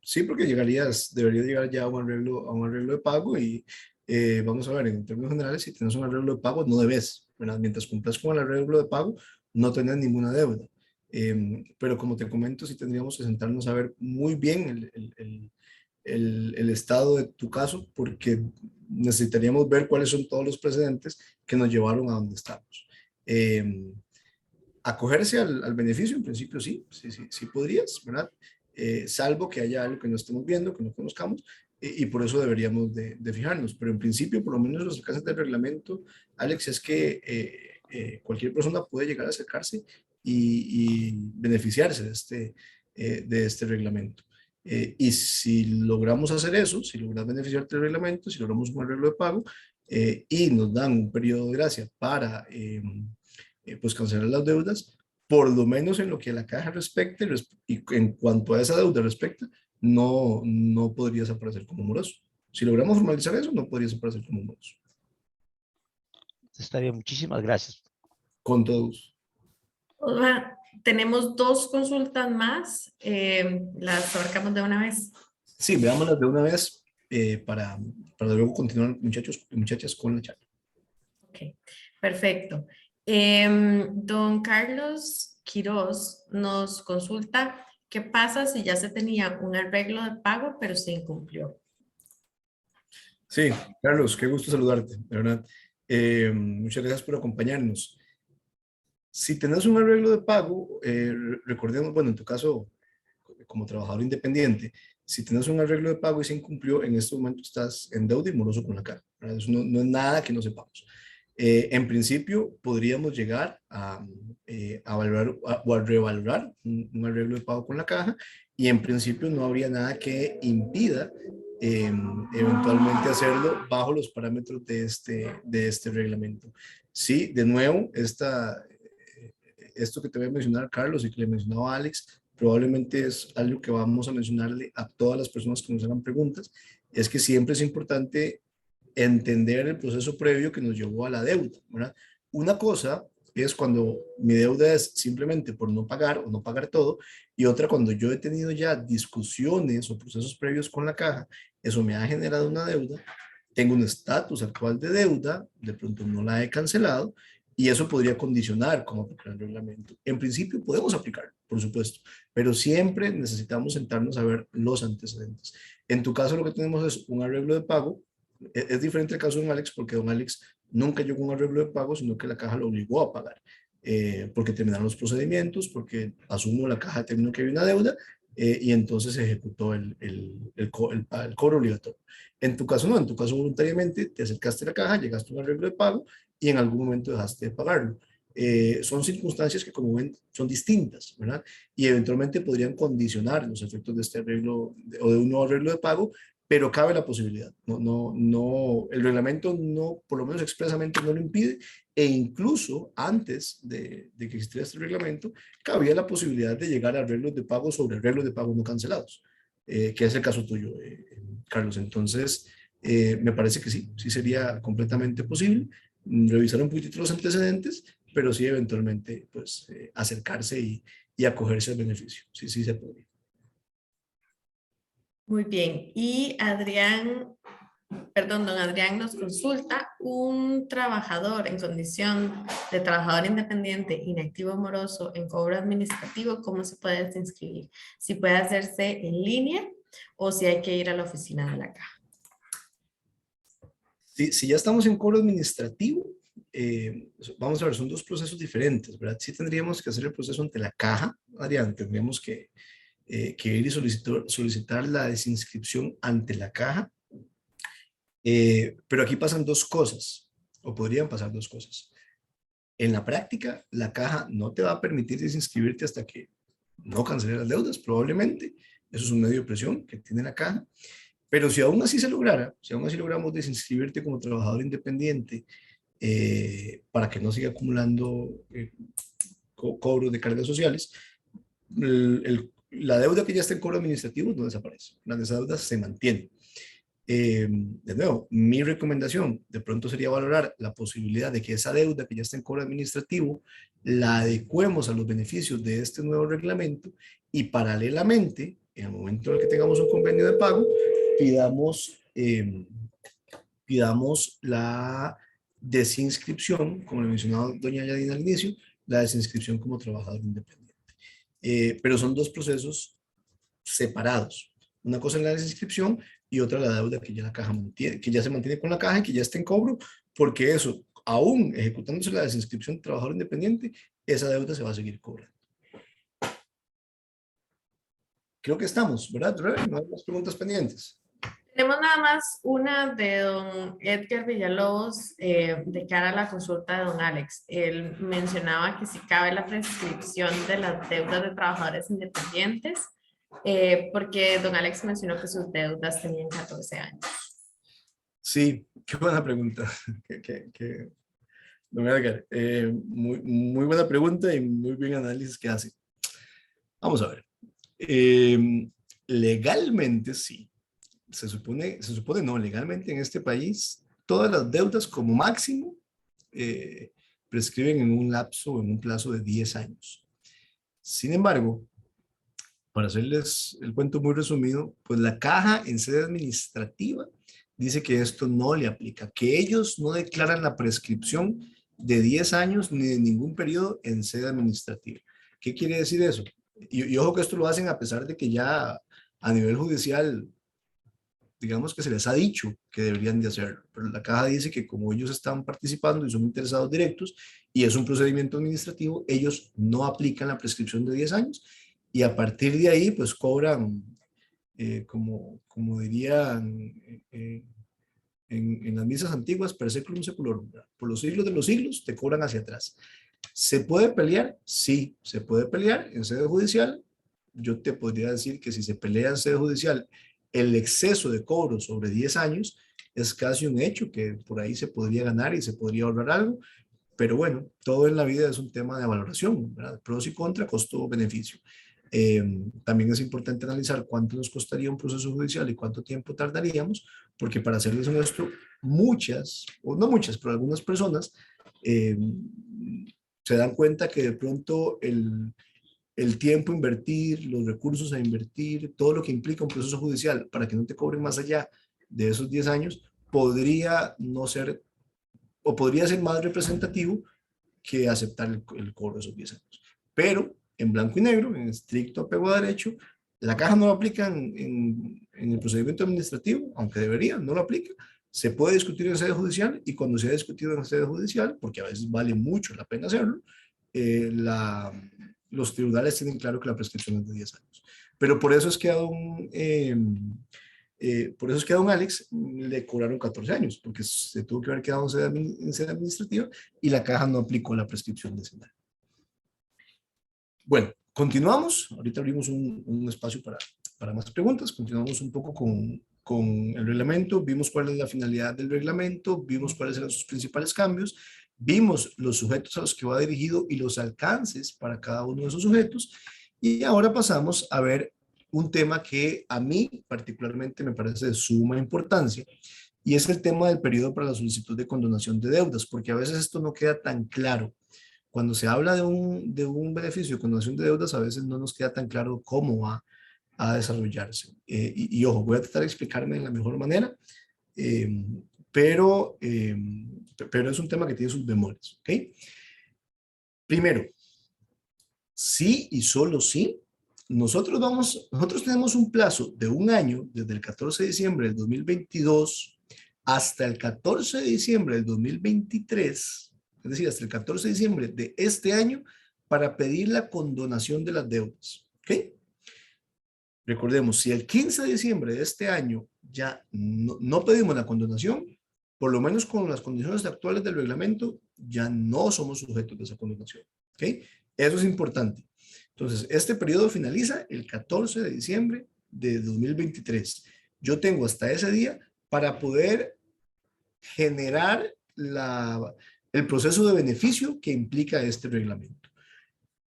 Sí, porque debería llegar ya a un arreglo de pago y vamos a ver, en términos generales, si tienes un arreglo de pago, no debes, ¿verdad? Mientras cumplas con el arreglo de pago, no tenés ninguna deuda. Pero como te comento, sí tendríamos que sentarnos a ver muy bien el estado de tu caso, porque necesitaríamos ver cuáles son todos los precedentes que nos llevaron a donde estamos. Acogerse al beneficio, en principio sí podrías, ¿verdad? Salvo que haya algo que no estemos viendo, que no conozcamos, y por eso deberíamos de fijarnos. Pero en principio, por lo menos los alcances del reglamento, Alex, es que cualquier persona puede llegar a acercarse y beneficiarse de este reglamento. Y si logramos hacer eso, si logras beneficiarte del reglamento, si logramos un arreglo de pago y nos dan un periodo de gracia para pues cancelar las deudas, por lo menos en lo que a la caja respecte y en cuanto a esa deuda respecta, no podrías aparecer como moroso. Si logramos formalizar eso, no podrías aparecer como moroso. Está bien, muchísimas gracias. Con todos. Hola, tenemos dos consultas más. Las abarcamos de una vez. Sí, veámoslas de una vez para luego continuar, muchachos y muchachas, con la charla. Ok, perfecto. Don Carlos Quiroz nos consulta qué pasa si ya se tenía un arreglo de pago, pero se incumplió. Sí, Carlos, qué gusto saludarte, de verdad. Muchas gracias por acompañarnos. Si tenés un arreglo de pago, recordemos, bueno, en tu caso, como trabajador independiente, si tienes un arreglo de pago y se incumplió, en este momento estás en deuda y moroso con la cara. ¿Verdad? Eso no es nada que no sepamos. En principio, podríamos llegar a valorar o a revalorar un arreglo de pago con la caja y en principio no habría nada que impida eventualmente hacerlo bajo los parámetros de este reglamento. Sí, de nuevo, esto que te voy a mencionar, Carlos, y que le mencionaba Alex, probablemente es algo que vamos a mencionarle a todas las personas que nos hagan preguntas, es que siempre es importante entender el proceso previo que nos llevó a la deuda, ¿verdad? Una cosa es cuando mi deuda es simplemente por no pagar o no pagar todo, y otra cuando yo he tenido ya discusiones o procesos previos con la caja, eso me ha generado una deuda, tengo un estatus actual de deuda, de pronto no la he cancelado, y eso podría condicionar cómo aplicar el reglamento. En principio podemos aplicarlo, por supuesto, pero siempre necesitamos sentarnos a ver los antecedentes. En tu caso lo que tenemos es un arreglo de pago. Es diferente el caso de don Alex porque don Alex nunca llegó a un arreglo de pago, sino que la caja lo obligó a pagar, porque terminaron los procedimientos, porque asumo la caja determinó que había una deuda, y entonces se ejecutó el cobro obligatorio. En tu caso no, en tu caso voluntariamente te acercaste a la caja, llegaste a un arreglo de pago y en algún momento dejaste de pagarlo. Son circunstancias que, como ven, son distintas, ¿verdad? Y eventualmente podrían condicionar los efectos de este arreglo o de un nuevo arreglo de pago, pero cabe la posibilidad. El reglamento no, por lo menos expresamente no lo impide, e incluso antes de que existiera este reglamento, cabía la posibilidad de llegar a arreglos de pago sobre arreglos de pago no cancelados, que es el caso tuyo, Carlos. Entonces, me parece que sí, sí sería completamente posible revisar un poquitito los antecedentes, pero sí eventualmente pues acercarse y acogerse al beneficio. Sí, sí se podría. Muy bien. Y Adrián, perdón, don Adrián nos consulta, un trabajador en condición de trabajador independiente, inactivo moroso en cobro administrativo, ¿cómo se puede inscribir? Si puede hacerse en línea o si hay que ir a la oficina de la caja. Si ya estamos en cobro administrativo, vamos a ver, son dos procesos diferentes, ¿verdad? Sí tendríamos que hacer el proceso ante la caja, Adrián, tendríamos que ir y solicitar la desinscripción ante la caja. Pero aquí pasan dos cosas, o podrían pasar dos cosas. En la práctica, la caja no te va a permitir desinscribirte hasta que no canceles las deudas, probablemente. Eso es un medio de presión que tiene la caja. Pero si aún así se lograra, si aún así logramos desinscribirte como trabajador independiente, para que no siga acumulando cobros de cargas sociales, la deuda que ya está en cobro administrativo no desaparece. Las deudas se mantienen. De nuevo, mi recomendación de pronto sería valorar la posibilidad de que esa deuda que ya está en cobro administrativo la adecuemos a los beneficios de este nuevo reglamento y paralelamente, en el momento en el que tengamos un convenio de pago, pidamos la desinscripción, como le mencionaba doña Yadina al inicio, la desinscripción como trabajador independiente. Pero son dos procesos separados. Una cosa es la desinscripción y otra la deuda que ya la caja mantiene, que ya se mantiene con la caja y que ya está en cobro, porque eso, aún ejecutándose la desinscripción de trabajador independiente, esa deuda se va a seguir cobrando. Creo que estamos, ¿verdad? No hay más preguntas pendientes. Tenemos nada más una de don Edgar Villalobos de cara a la consulta de don Alex. Él mencionaba que si cabe la prescripción de las deudas de trabajadores independientes, porque don Alex mencionó que sus deudas tenían 14 años. Sí, qué buena pregunta. Don Edgar, muy buena pregunta y muy bien análisis que hace. Vamos a ver. Legalmente sí. Se supone no, legalmente en este país, todas las deudas como máximo prescriben en un lapso, en un plazo de 10 años. Sin embargo, para hacerles el cuento muy resumido, pues la caja en sede administrativa dice que esto no le aplica, que ellos no declaran la prescripción de 10 años ni de ningún periodo en sede administrativa. ¿Qué quiere decir eso? Y ojo que esto lo hacen a pesar de que ya a nivel judicial, digamos que se les ha dicho que deberían de hacerlo, pero la caja dice que como ellos están participando y son interesados directos y es un procedimiento administrativo, ellos no aplican la prescripción de 10 años y a partir de ahí pues cobran, como dirían en las misas antiguas, per seculum seculorum, por los siglos de los siglos te cobran hacia atrás. ¿Se puede pelear? Sí, se puede pelear en sede judicial, yo te podría decir que si se pelea en sede judicial el exceso de cobro sobre 10 años, es casi un hecho que por ahí se podría ganar y se podría ahorrar algo. Pero bueno, todo en la vida es un tema de valoración, ¿verdad? Pros y contra, costo-beneficio. También es importante analizar cuánto nos costaría un proceso judicial y cuánto tiempo tardaríamos, porque para serles honesto, muchas, o no muchas, pero algunas personas eh, se dan cuenta que de pronto el tiempo a invertir, los recursos a invertir, todo lo que implica un proceso judicial para que no te cobren más allá de esos 10 años, podría no ser, o podría ser más representativo que aceptar el cobro de esos 10 años. Pero en blanco y negro, en estricto apego a derecho, la caja no lo aplica en el procedimiento administrativo, aunque debería, no lo aplica. Se puede discutir en sede judicial y cuando se ha discutido en sede judicial, porque a veces vale mucho la pena hacerlo, los tribunales tienen claro que la prescripción es de 10 años. Pero por eso es que a don Alex le cobraron 14 años, porque se tuvo que haber quedado en sede administrativa y la caja no aplicó la prescripción de ese año. Bueno, continuamos. Ahorita abrimos un espacio para más preguntas. Continuamos un poco con el reglamento. Vimos cuál es la finalidad del reglamento, vimos cuáles eran sus principales cambios, vimos los sujetos a los que va dirigido y los alcances para cada uno de esos sujetos. Y ahora pasamos a ver un tema que a mí particularmente me parece de suma importancia, y es el tema del periodo para la solicitud de condonación de deudas, porque a veces esto no queda tan claro. Cuando se habla de un beneficio de condonación de deudas, a veces no nos queda tan claro cómo va a desarrollarse. Ojo, voy a tratar de explicarme de la mejor manera, eh, pero, eh, pero es un tema que tiene sus bemoles, ¿ok? Primero, sí y solo sí, nosotros tenemos un plazo de un año, desde el 14 de diciembre del 2022 hasta el 14 de diciembre del 2023, es decir, hasta el 14 de diciembre de este año, para pedir la condonación de las deudas, ¿ok? Recordemos, si el 15 de diciembre de este año ya no pedimos la condonación, por lo menos con las condiciones actuales del reglamento, ya no somos sujetos de esa condonación, ¿ok? Eso es importante. Entonces, este periodo finaliza el 14 de diciembre de 2023. Yo tengo hasta ese día para poder generar el proceso de beneficio que implica este reglamento.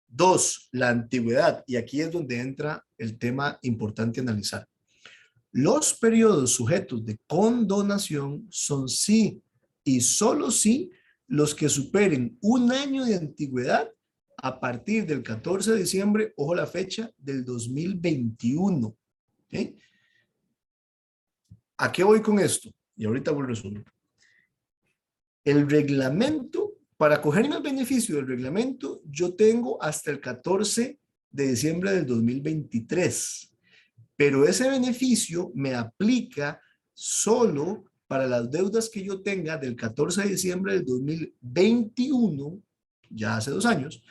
Dos, la antigüedad. Y aquí es donde entra el tema importante a analizar. Los periodos sujetos de condonación son sí y solo sí los que superen un año de antigüedad a partir del 14 de diciembre, ojo la fecha, del 2021. ¿Okay? ¿A qué voy con esto? Y ahorita voy a resolver. El reglamento, para cogerme el beneficio del reglamento, yo tengo hasta el 14 de diciembre del 2023. Pero ese beneficio me aplica solo para las deudas que yo tenga del 14 de diciembre del 2021, ya hace 2 años,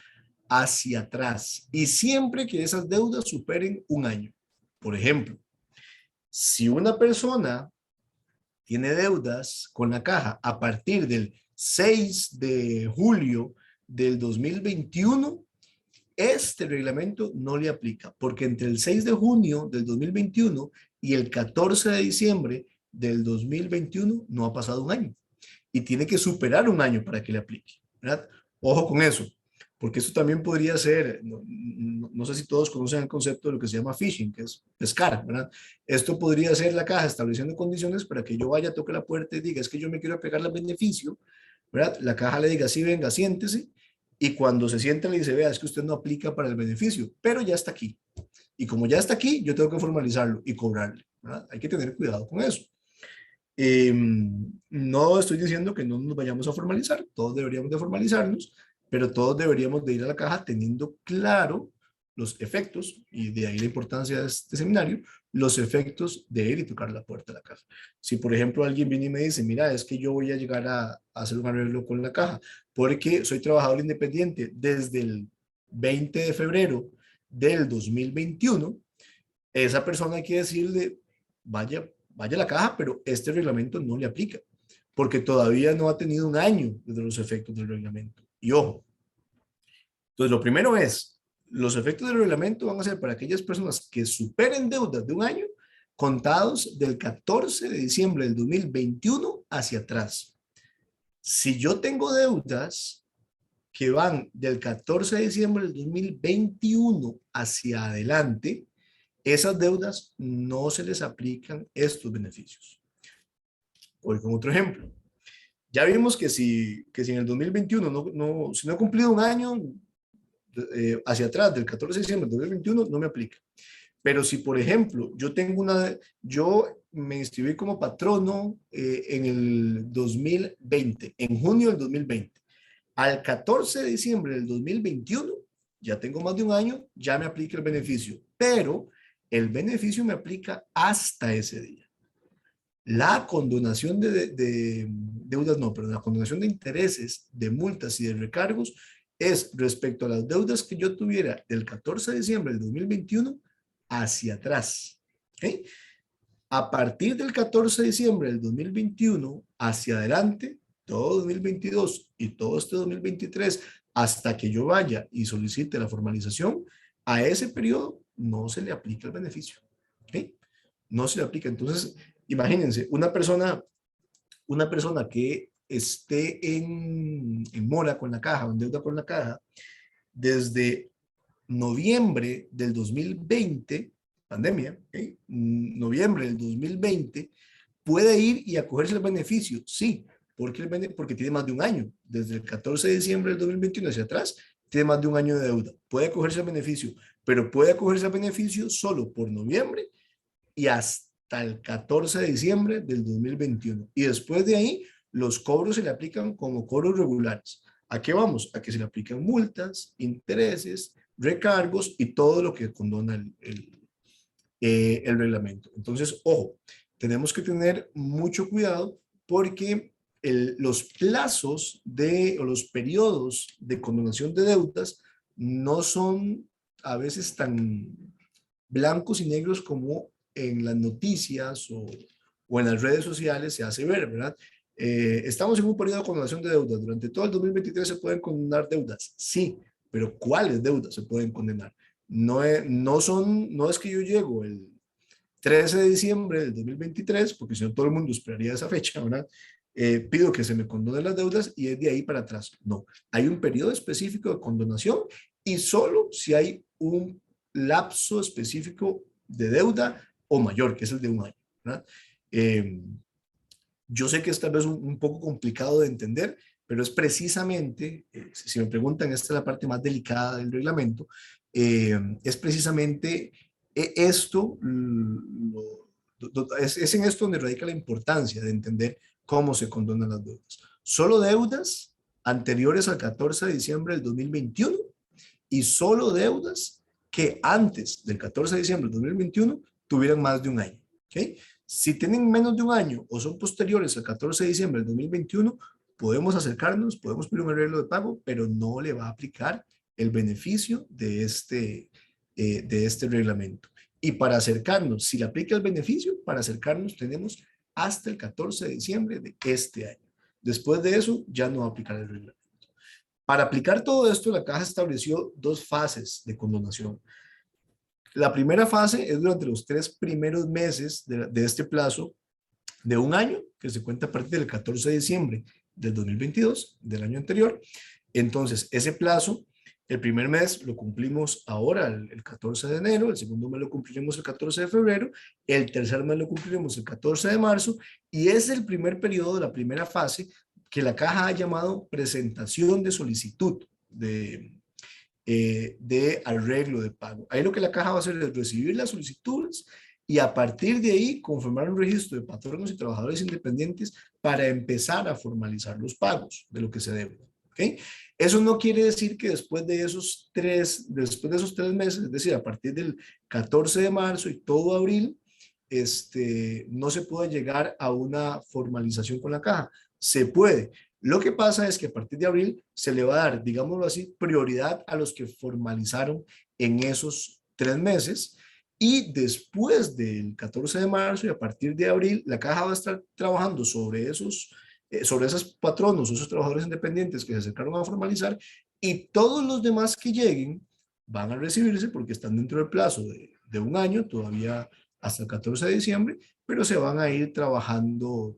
hacia atrás. Y siempre que esas deudas superen un año. Por ejemplo, si una persona tiene deudas con la caja a partir del 6 de julio del 2021, este reglamento no le aplica, porque entre el 6 de junio del 2021 y el 14 de diciembre del 2021 no ha pasado un año y tiene que superar un año para que le aplique, ¿verdad? Ojo con eso, porque eso también podría ser, no sé si todos conocen el concepto de lo que se llama phishing, que es pescar, ¿verdad? Esto podría ser la caja estableciendo condiciones para que yo vaya, toque la puerta y diga, es que yo me quiero pegar al beneficio, ¿verdad? La caja le diga, sí, venga, siéntese, y cuando se sienta le dice, vea, es que usted no aplica para el beneficio, pero ya está aquí. Y como ya está aquí, yo tengo que formalizarlo y cobrarle, ¿verdad? Hay que tener cuidado con eso. No estoy diciendo que no nos vayamos a formalizar, todos deberíamos de formalizarnos, pero todos deberíamos de ir a la caja teniendo claro los efectos, y de ahí la importancia de este seminario, los efectos de ir y tocar la puerta de la caja. Si por ejemplo alguien viene y me dice, mira, es que yo voy a llegar a hacer un arreglo con la caja, porque soy trabajador independiente desde el 20 de febrero del 2021, esa persona hay que decirle, vaya a la caja, pero este reglamento no le aplica, porque todavía no ha tenido un año desde los efectos del reglamento. Y ojo, entonces lo primero es, los efectos del reglamento van a ser para aquellas personas que superen deudas de un año contados del 14 de diciembre del 2021 hacia atrás. Si yo tengo deudas que van del 14 de diciembre del 2021 hacia adelante, esas deudas no se les aplican estos beneficios. Hoy con otro ejemplo. Ya vimos que si en el 2021 si no he cumplido un año hacia atrás del 14 de diciembre del 2021, no me aplica. Pero si, por ejemplo, yo me inscribí como patrono en el 2020, en junio del 2020, al 14 de diciembre del 2021, ya tengo más de un año, ya me aplica el beneficio, pero el beneficio me aplica hasta ese día. La condonación de deudas, no, pero la condonación de intereses, de multas y de recargos es respecto a las deudas que yo tuviera del 14 de diciembre del 2021 hacia atrás. ¿Okay? A partir del 14 de diciembre del 2021 hacia adelante, todo 2022 y todo este 2023, hasta que yo vaya y solicite la formalización, a ese periodo no se le aplica el beneficio. ¿Okay? No se le aplica. Entonces, imagínense, una persona que esté en mora con la caja, o en deuda con la caja, desde noviembre del 2020, pandemia, ¿okay? Noviembre del 2020, puede ir y acogerse el beneficio, sí, porque tiene más de un año, desde el 14 de diciembre del 2021 hacia atrás, tiene más de un año de deuda, puede acogerse al beneficio, pero puede acogerse al beneficio solo por noviembre y hasta el 14 de diciembre del 2021. Y después de ahí, los cobros se le aplican como cobros regulares. ¿A qué vamos? A que se le aplican multas, intereses, recargos y todo lo que condona el reglamento. Entonces, ojo, tenemos que tener mucho cuidado porque los plazos o los periodos de condonación de deudas no son a veces tan blancos y negros como en las noticias o en las redes sociales se hace ver, ¿verdad? Estamos en un periodo de condonación de deudas. Durante todo el 2023 se pueden condonar deudas. Sí, pero ¿cuáles deudas se pueden condenar? No es que yo llego el 13 de diciembre del 2023, porque si no todo el mundo esperaría esa fecha, ¿verdad? Pido que se me condonen las deudas y es de ahí para atrás. No, hay un periodo específico de condonación y solo si hay un lapso específico de deuda o mayor, que es el de un año, ¿verdad? Yo sé que es tal vez un poco complicado de entender, pero es precisamente, si me preguntan, esta es la parte más delicada del reglamento, es precisamente esto, es en esto donde radica la importancia de entender cómo se condonan las deudas. Solo deudas anteriores al 14 de diciembre del 2021 y solo deudas que antes del 14 de diciembre del 2021 tuvieran más de un año. ¿Okay? Si tienen menos de un año o son posteriores al 14 de diciembre del 2021, podemos acercarnos, podemos pedir un arreglo de pago, pero no le va a aplicar el beneficio de este reglamento. Y para acercarnos, si le aplica el beneficio, para acercarnos tenemos hasta el 14 de diciembre de este año. Después de eso, ya no va a aplicar el reglamento. Para aplicar todo esto, la Caja estableció dos fases de condonación. La primera fase es durante los 3 primeros meses de este plazo de un año, que se cuenta a partir del 14 de diciembre del 2022, del año anterior. Entonces, ese plazo, el primer mes lo cumplimos ahora, el 14 de enero, el segundo mes lo cumpliremos el 14 de febrero, el tercer mes lo cumpliremos el 14 de marzo, y es el primer periodo de la primera fase que la Caja ha llamado presentación de solicitud de arreglo de pago. Ahí lo que la Caja va a hacer es recibir las solicitudes y a partir de ahí conformar un registro de patronos y trabajadores independientes para empezar a formalizar los pagos de lo que se debe. ¿Okay? Eso no quiere decir que después de esos tres meses, es decir, a partir del 14 de marzo y todo abril, no se puede llegar a una formalización con la Caja. Se puede. Lo que pasa es que a partir de abril se le va a dar, digámoslo así, prioridad a los que formalizaron en esos 3 meses y después del 14 de marzo y a partir de abril la Caja va a estar trabajando sobre esos patronos, esos trabajadores independientes que se acercaron a formalizar y todos los demás que lleguen van a recibirse porque están dentro del plazo de un año, todavía hasta el 14 de diciembre, pero se van a ir trabajando,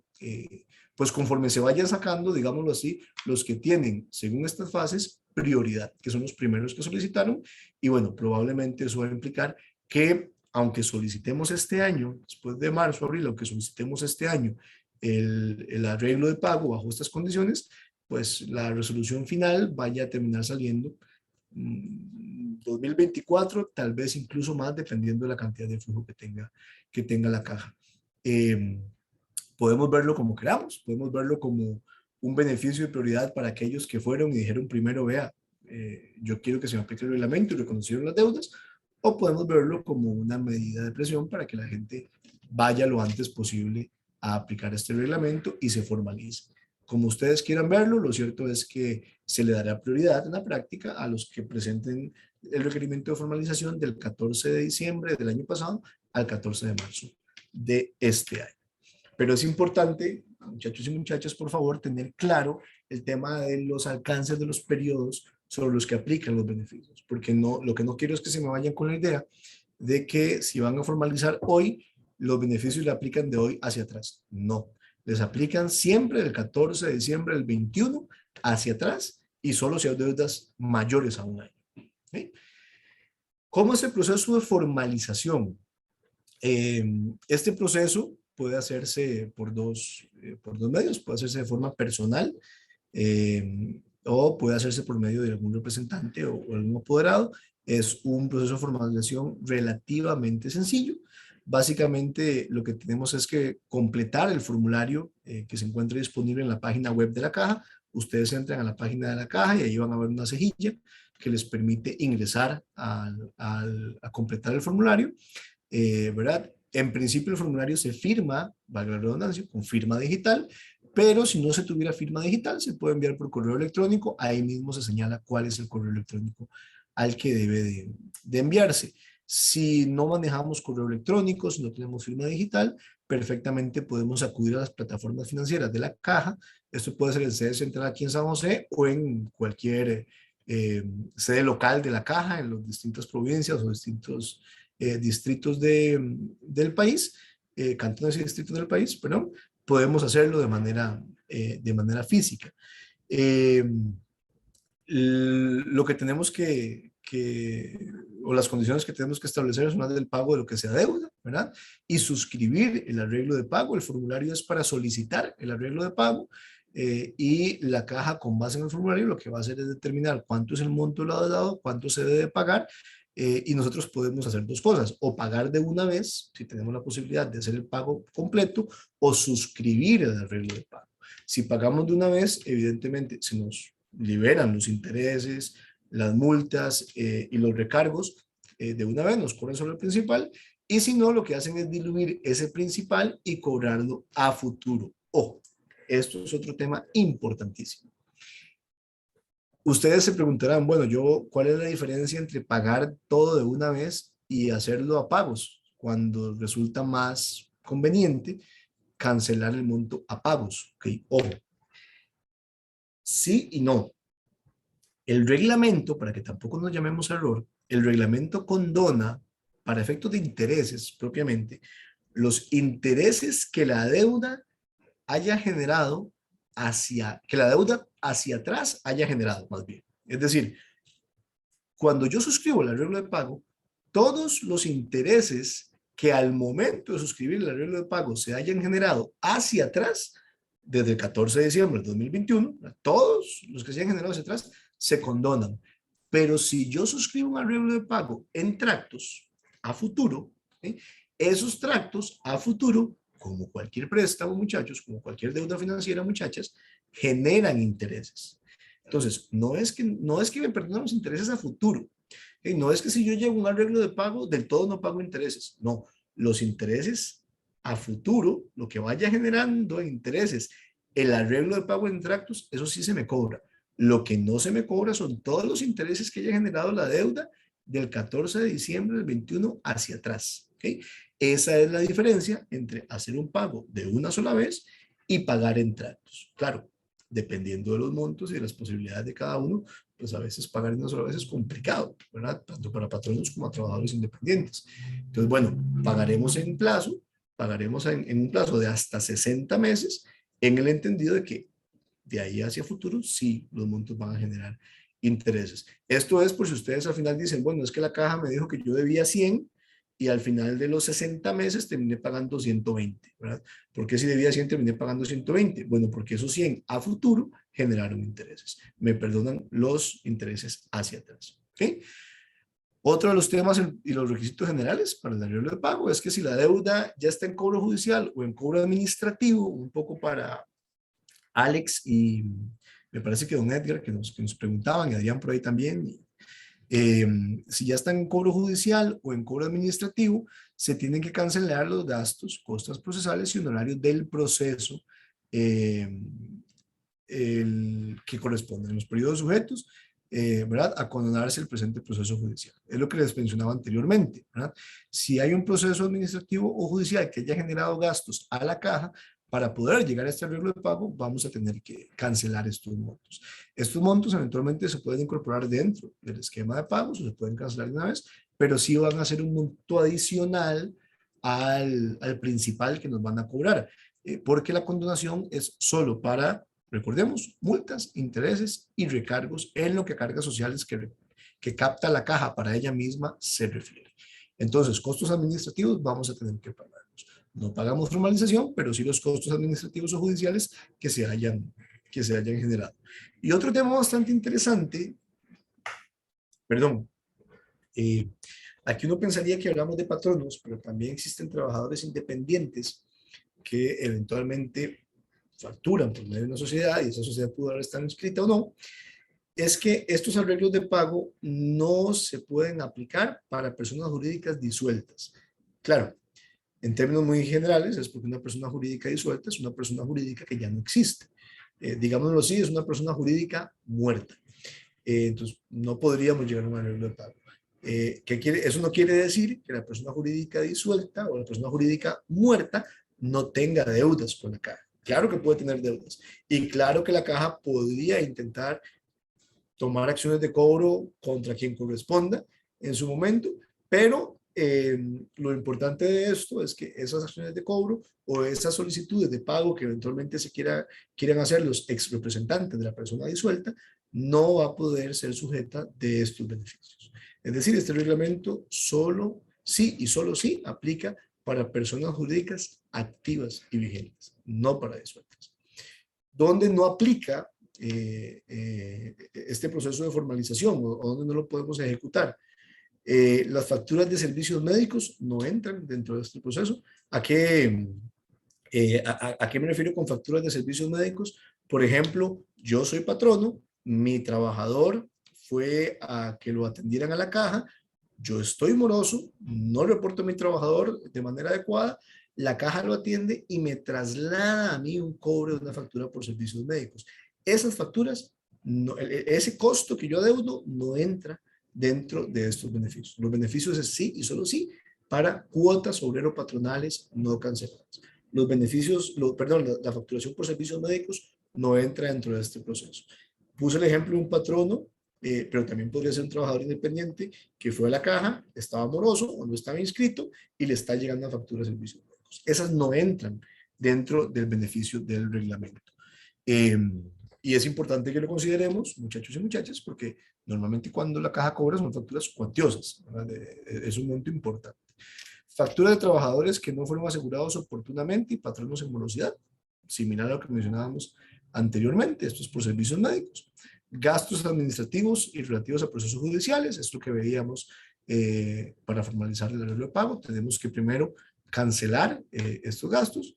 pues conforme se vayan sacando, digámoslo así, los que tienen, según estas fases, prioridad, que son los primeros que solicitaron, y bueno, probablemente eso va a implicar que aunque solicitemos este año, después de marzo, abril, aunque solicitemos este año el arreglo de pago bajo estas condiciones, pues la resolución final vaya a terminar saliendo 2024, tal vez incluso más, dependiendo de la cantidad de flujo que tenga la caja. Podemos verlo como queramos, podemos verlo como un beneficio de prioridad para aquellos que fueron y dijeron primero, vea, yo quiero que se me aplique el reglamento y reconocieron las deudas, o podemos verlo como una medida de presión para que la gente vaya lo antes posible a aplicar este reglamento y se formalice. Como ustedes quieran verlo, lo cierto es que se le dará prioridad en la práctica a los que presenten el requerimiento de formalización del 14 de diciembre del año pasado al 14 de marzo de este año. Pero es importante, muchachos y muchachas, por favor, tener claro el tema de los alcances de los periodos sobre los que aplican los beneficios, porque no, lo que no quiero es que se me vayan con la idea de que si van a formalizar hoy, los beneficios le aplican de hoy hacia atrás. No, les aplican siempre del 14 de diciembre del 21 hacia atrás y solo si hay deudas mayores a un año. ¿Sí? ¿Cómo es el proceso de formalización? Este proceso puede hacerse por dos medios, puede hacerse de forma personal o puede hacerse por medio de algún representante o algún apoderado. Es un proceso de formalización relativamente sencillo. Básicamente lo que tenemos es que completar el formulario que se encuentra disponible en la página web de la caja. Ustedes entran a la página de la caja y ahí van a ver una cejilla que les permite ingresar a completar el formulario, ¿verdad? En principio el formulario se firma, valga la redundancia, con firma digital, pero si no se tuviera firma digital se puede enviar por correo electrónico, ahí mismo se señala cuál es el correo electrónico al que debe de enviarse. Si no manejamos correo electrónico, si no tenemos firma digital, perfectamente podemos acudir a las plataformas financieras de la caja. Esto puede ser en sede central aquí en San José o en cualquier sede local de la caja, en las distintas provincias o distintos distritos del país, cantones y distritos del país, perdón, podemos hacerlo de manera física. Lo que tenemos o las condiciones que tenemos que establecer son las del pago de lo que se adeuda, ¿verdad? Y suscribir el arreglo de pago. El formulario es para solicitar el arreglo de pago y la caja, con base en el formulario, lo que va a hacer es determinar cuánto es el monto del adeudado, cuánto se debe pagar, y nosotros podemos hacer dos cosas: o pagar de una vez, si tenemos la posibilidad de hacer el pago completo, o suscribir el arreglo de pago. Si pagamos de una vez, evidentemente se nos liberan los intereses, las multas y los recargos de una vez, nos cobran solo el principal, y si no, lo que hacen es diluir ese principal y cobrarlo a futuro. Ojo, esto es otro tema importantísimo. Ustedes se preguntarán, bueno, ¿cuál es la diferencia entre pagar todo de una vez y hacerlo a pagos? Cuando resulta más conveniente cancelar el monto a pagos. ¿Ok? Ojo, sí y no. El reglamento, para que tampoco nos llamemos error, el reglamento condona, para efectos de intereses propiamente, los intereses que la deuda haya generado que la deuda hacia atrás haya generado, más bien. Es decir, cuando yo suscribo el arreglo de pago, todos los intereses que al momento de suscribir el arreglo de pago se hayan generado hacia atrás, desde el 14 de diciembre del 2021, todos los que se hayan generado hacia atrás se condonan. Pero si yo suscribo un arreglo de pago en tractos a futuro, ¿sí? Esos tractos a futuro, como cualquier préstamo, muchachos, como cualquier deuda financiera, muchachas, generan intereses. Entonces, no es que me perdonan los intereses a futuro. No es que si yo llevo un arreglo de pago, del todo no pago intereses. No, los intereses a futuro, lo que vaya generando en intereses, el arreglo de pago en tractos, eso sí se me cobra. Lo que no se me cobra son todos los intereses que haya generado la deuda del 14 de diciembre del 21 hacia atrás. ¿Okay? Esa es la diferencia entre hacer un pago de una sola vez y pagar en tractos. Claro, dependiendo de los montos y de las posibilidades de cada uno, pues a veces pagar en una sola vez es complicado, ¿verdad? Tanto para patronos como a trabajadores independientes. Entonces, bueno, pagaremos en plazo, pagaremos en un plazo de hasta 60 meses, en el entendido de que de ahí hacia futuro sí los montos van a generar intereses. Esto es por si ustedes al final dicen, bueno, es que la caja me dijo que yo debía 100 y al final de los 60 meses terminé pagando 120, ¿verdad? ¿Por qué si debía 100 terminé pagando 120? Bueno, porque esos 100 a futuro generaron intereses. Me perdonan los intereses hacia atrás. ¿Okay? Otro de los temas y los requisitos generales para el arreglo de pago es que si la deuda ya está en cobro judicial o en cobro administrativo, un poco para Alex y me parece que don Edgar, que nos preguntaban, y Adrián por ahí también, si ya están en cobro judicial o en cobro administrativo, se tienen que cancelar los gastos, costas procesales y honorarios del proceso que corresponden en los periodos sujetos, ¿verdad? A condonarse el presente proceso judicial. Es lo que les mencionaba anteriormente, ¿verdad? Si hay un proceso administrativo o judicial que haya generado gastos a la caja, para poder llegar a este arreglo de pago, vamos a tener que cancelar estos montos. Estos montos eventualmente se pueden incorporar dentro del esquema de pagos o se pueden cancelar de una vez, pero sí van a ser un monto adicional al principal que nos van a cobrar, porque la condonación es solo para, recordemos, multas, intereses y recargos en lo que a cargas sociales que capta la caja para ella misma se refiere. Entonces, costos administrativos vamos a tener que pagar. No pagamos formalización, pero sí los costos administrativos o judiciales que se hayan generado. Y otro tema bastante interesante, perdón, aquí uno pensaría que hablamos de patronos, pero también existen trabajadores independientes que eventualmente facturan por medio de una sociedad y esa sociedad pudo estar inscrita o no. Es que estos arreglos de pago no se pueden aplicar para personas jurídicas disueltas. Claro, en términos muy generales, es porque una persona jurídica disuelta es una persona jurídica que ya no existe. Digámoslo así, es una persona jurídica muerta. Entonces, no podríamos llegar a un arreglo de pago. Eso no quiere decir que la persona jurídica disuelta o la persona jurídica muerta no tenga deudas con la caja. Claro que puede tener deudas. Y claro que la caja podría intentar tomar acciones de cobro contra quien corresponda en su momento, pero lo importante de esto es que esas acciones de cobro o esas solicitudes de pago que eventualmente quieran hacer los ex representantes de la persona disuelta, no va a poder ser sujeta de estos beneficios. Es decir, este reglamento solo sí y solo sí aplica para personas jurídicas activas y vigentes, no para disueltas. Donde no aplica este proceso de formalización o donde no lo podemos ejecutar. Las facturas de servicios médicos no entran dentro de este proceso. ¿A qué me refiero con facturas de servicios médicos? Por ejemplo, yo soy patrono, mi trabajador fue a que lo atendieran a la caja, yo estoy moroso, no reporto a mi trabajador de manera adecuada, la caja lo atiende y me traslada a mí un cobro de una factura por servicios médicos. Esas facturas, ese costo que yo adeudo no entra dentro de estos beneficios. Los beneficios es sí y solo sí para cuotas obrero-patronales no canceladas. Los beneficios, la facturación por servicios médicos no entra dentro de este proceso. Puse el ejemplo de un patrono, pero también podría ser un trabajador independiente que fue a la caja, estaba moroso o no estaba inscrito y le está llegando una factura de servicios médicos. Esas no entran dentro del beneficio del reglamento. Y es importante que lo consideremos, muchachos y muchachas, porque normalmente cuando la caja cobra son facturas cuantiosas, ¿verdad? Es un monto importante. Facturas de trabajadores que no fueron asegurados oportunamente y patronos en morosidad, similar a lo que mencionábamos anteriormente, esto es por servicios médicos. Gastos administrativos y relativos a procesos judiciales, esto que veíamos para formalizar el arreglo de pago, tenemos que primero cancelar estos gastos.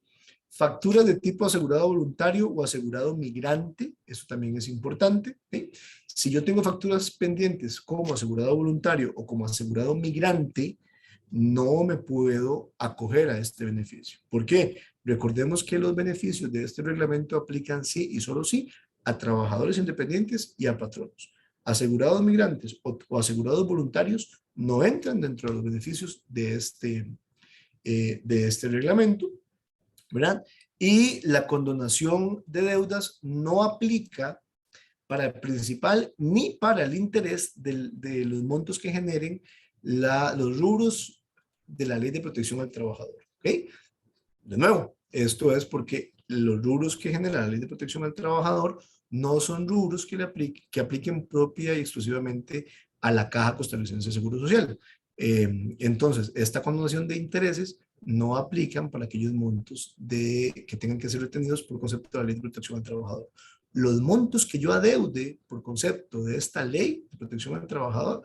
Facturas de tipo asegurado voluntario o asegurado migrante, eso también es importante. ¿Sí? Si yo tengo facturas pendientes como asegurado voluntario o como asegurado migrante, no me puedo acoger a este beneficio. ¿Por qué? Recordemos que los beneficios de este reglamento aplican sí y solo sí a trabajadores independientes y a patronos. Asegurados migrantes o asegurados voluntarios no entran dentro de los beneficios de este reglamento, ¿verdad? Y la condonación de deudas no aplica para el principal ni para el interés de los montos que generen los rubros de la Ley de Protección al Trabajador. ¿Ok? De nuevo, esto es porque los rubros que genera la Ley de Protección al Trabajador no son rubros que apliquen propia y exclusivamente a la Caja Costarricense de Seguro Social. Entonces, esta condonación de intereses no aplican para aquellos montos que tengan que ser retenidos por concepto de la Ley de Protección al Trabajador. Los montos que yo adeude por concepto de esta Ley de Protección al Trabajador,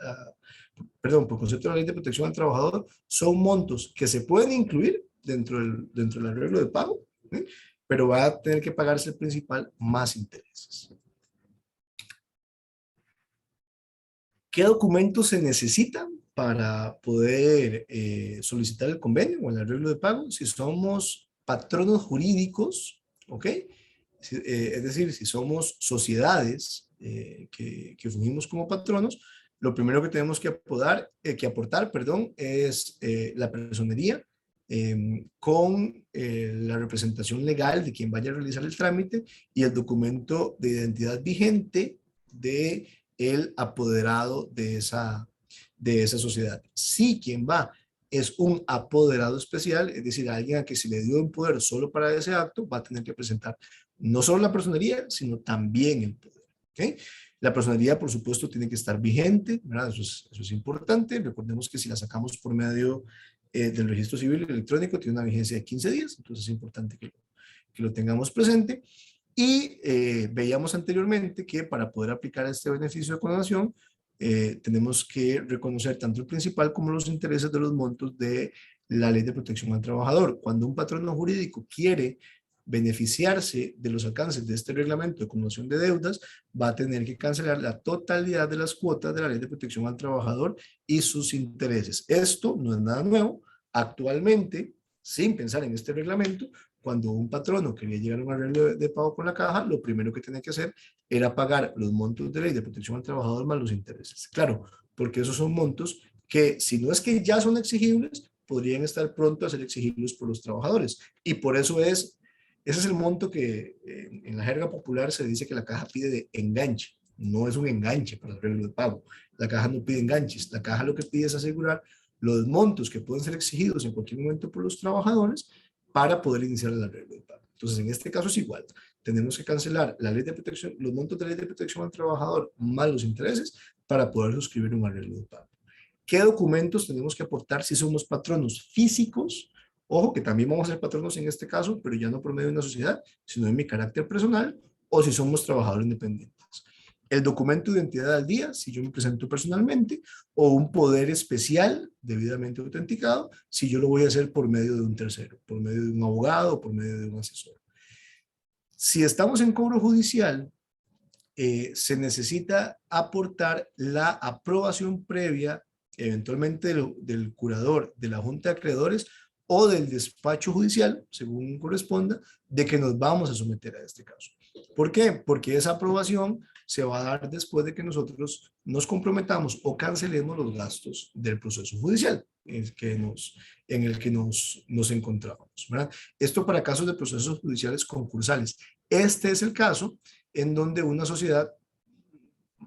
perdón, por concepto de la Ley de Protección al Trabajador, son montos que se pueden incluir dentro del arreglo de pago, ¿sí? Pero va a tener que pagarse el principal más intereses. ¿Qué documentos se necesitan para poder solicitar el convenio o el arreglo de pago? Si somos patronos jurídicos, ¿ok? Es decir, si somos sociedades que fungimos como patronos, lo primero que tenemos que aportar, perdón, es la personería con la representación legal de quien vaya a realizar el trámite y el documento de identidad vigente de el apoderado de esa sociedad. Si quien va es un apoderado especial, es decir, alguien a que se le dio un poder solo para ese acto, va a tener que presentar no solo la personería, sino también el poder. ¿Okay? La personería, por supuesto, tiene que estar vigente, ¿verdad? Eso es importante. Recordemos que si la sacamos por medio del registro civil electrónico, tiene una vigencia de 15 días, entonces es importante que lo tengamos presente. Y veíamos anteriormente que para poder aplicar este beneficio de condonación, tenemos que reconocer tanto el principal como los intereses de los montos de la Ley de Protección al Trabajador. Cuando un patrono jurídico quiere beneficiarse de los alcances de este reglamento de condonación de deudas, va a tener que cancelar la totalidad de las cuotas de la Ley de Protección al Trabajador y sus intereses. Esto no es nada nuevo. Actualmente, sin pensar en este reglamento, cuando un patrono quería llegar a un arreglo de pago con la caja, lo primero que tenía que hacer era pagar los montos de Ley de Protección al Trabajador más los intereses. Claro, porque esos son montos que, si no es que ya son exigibles, podrían estar pronto a ser exigibles por los trabajadores. Y por eso ese es el monto que en la jerga popular se dice que la caja pide de enganche. No es un enganche para el arreglo de pago. La caja no pide enganches. La caja lo que pide es asegurar los montos que pueden ser exigidos en cualquier momento por los trabajadores para poder iniciar el arreglo de pago. Entonces, en este caso es igual. Tenemos que cancelar la ley de protección, los montos de la Ley de Protección al Trabajador más los intereses para poder suscribir un arreglo de pago. ¿Qué documentos tenemos que aportar si somos patronos físicos? Ojo, que también vamos a ser patronos en este caso, pero ya no por medio de una sociedad, sino en mi carácter personal, o si somos trabajadores independientes. El documento de identidad al día, si yo me presento personalmente, o un poder especial debidamente autenticado, si yo lo voy a hacer por medio de un tercero, por medio de un abogado o por medio de un asesor. Si estamos en cobro judicial, se necesita aportar la aprobación previa, eventualmente del curador, de la Junta de Acreedores o del despacho judicial, según corresponda, de que nos vamos a someter a este caso. ¿Por qué? Porque esa aprobación se va a dar después de que nosotros nos comprometamos o cancelemos los gastos del proceso judicial en el que nos encontramos, ¿verdad? Esto para casos de procesos judiciales concursales. Este es el caso en donde una sociedad,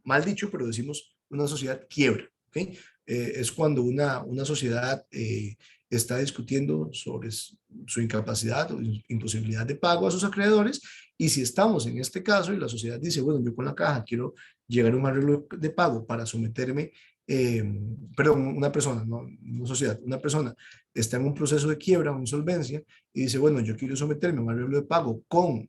mal dicho, pero decimos una sociedad quiebra, ¿okay? Es cuando una sociedad está discutiendo sobre su incapacidad o imposibilidad de pago a sus acreedores, y si estamos en este caso y la sociedad dice, bueno, yo con la caja quiero llegar a un arreglo de pago para someterme, perdón, una persona, no sociedad, una persona está en un proceso de quiebra o insolvencia y dice, bueno, yo quiero someterme a un arreglo de pago con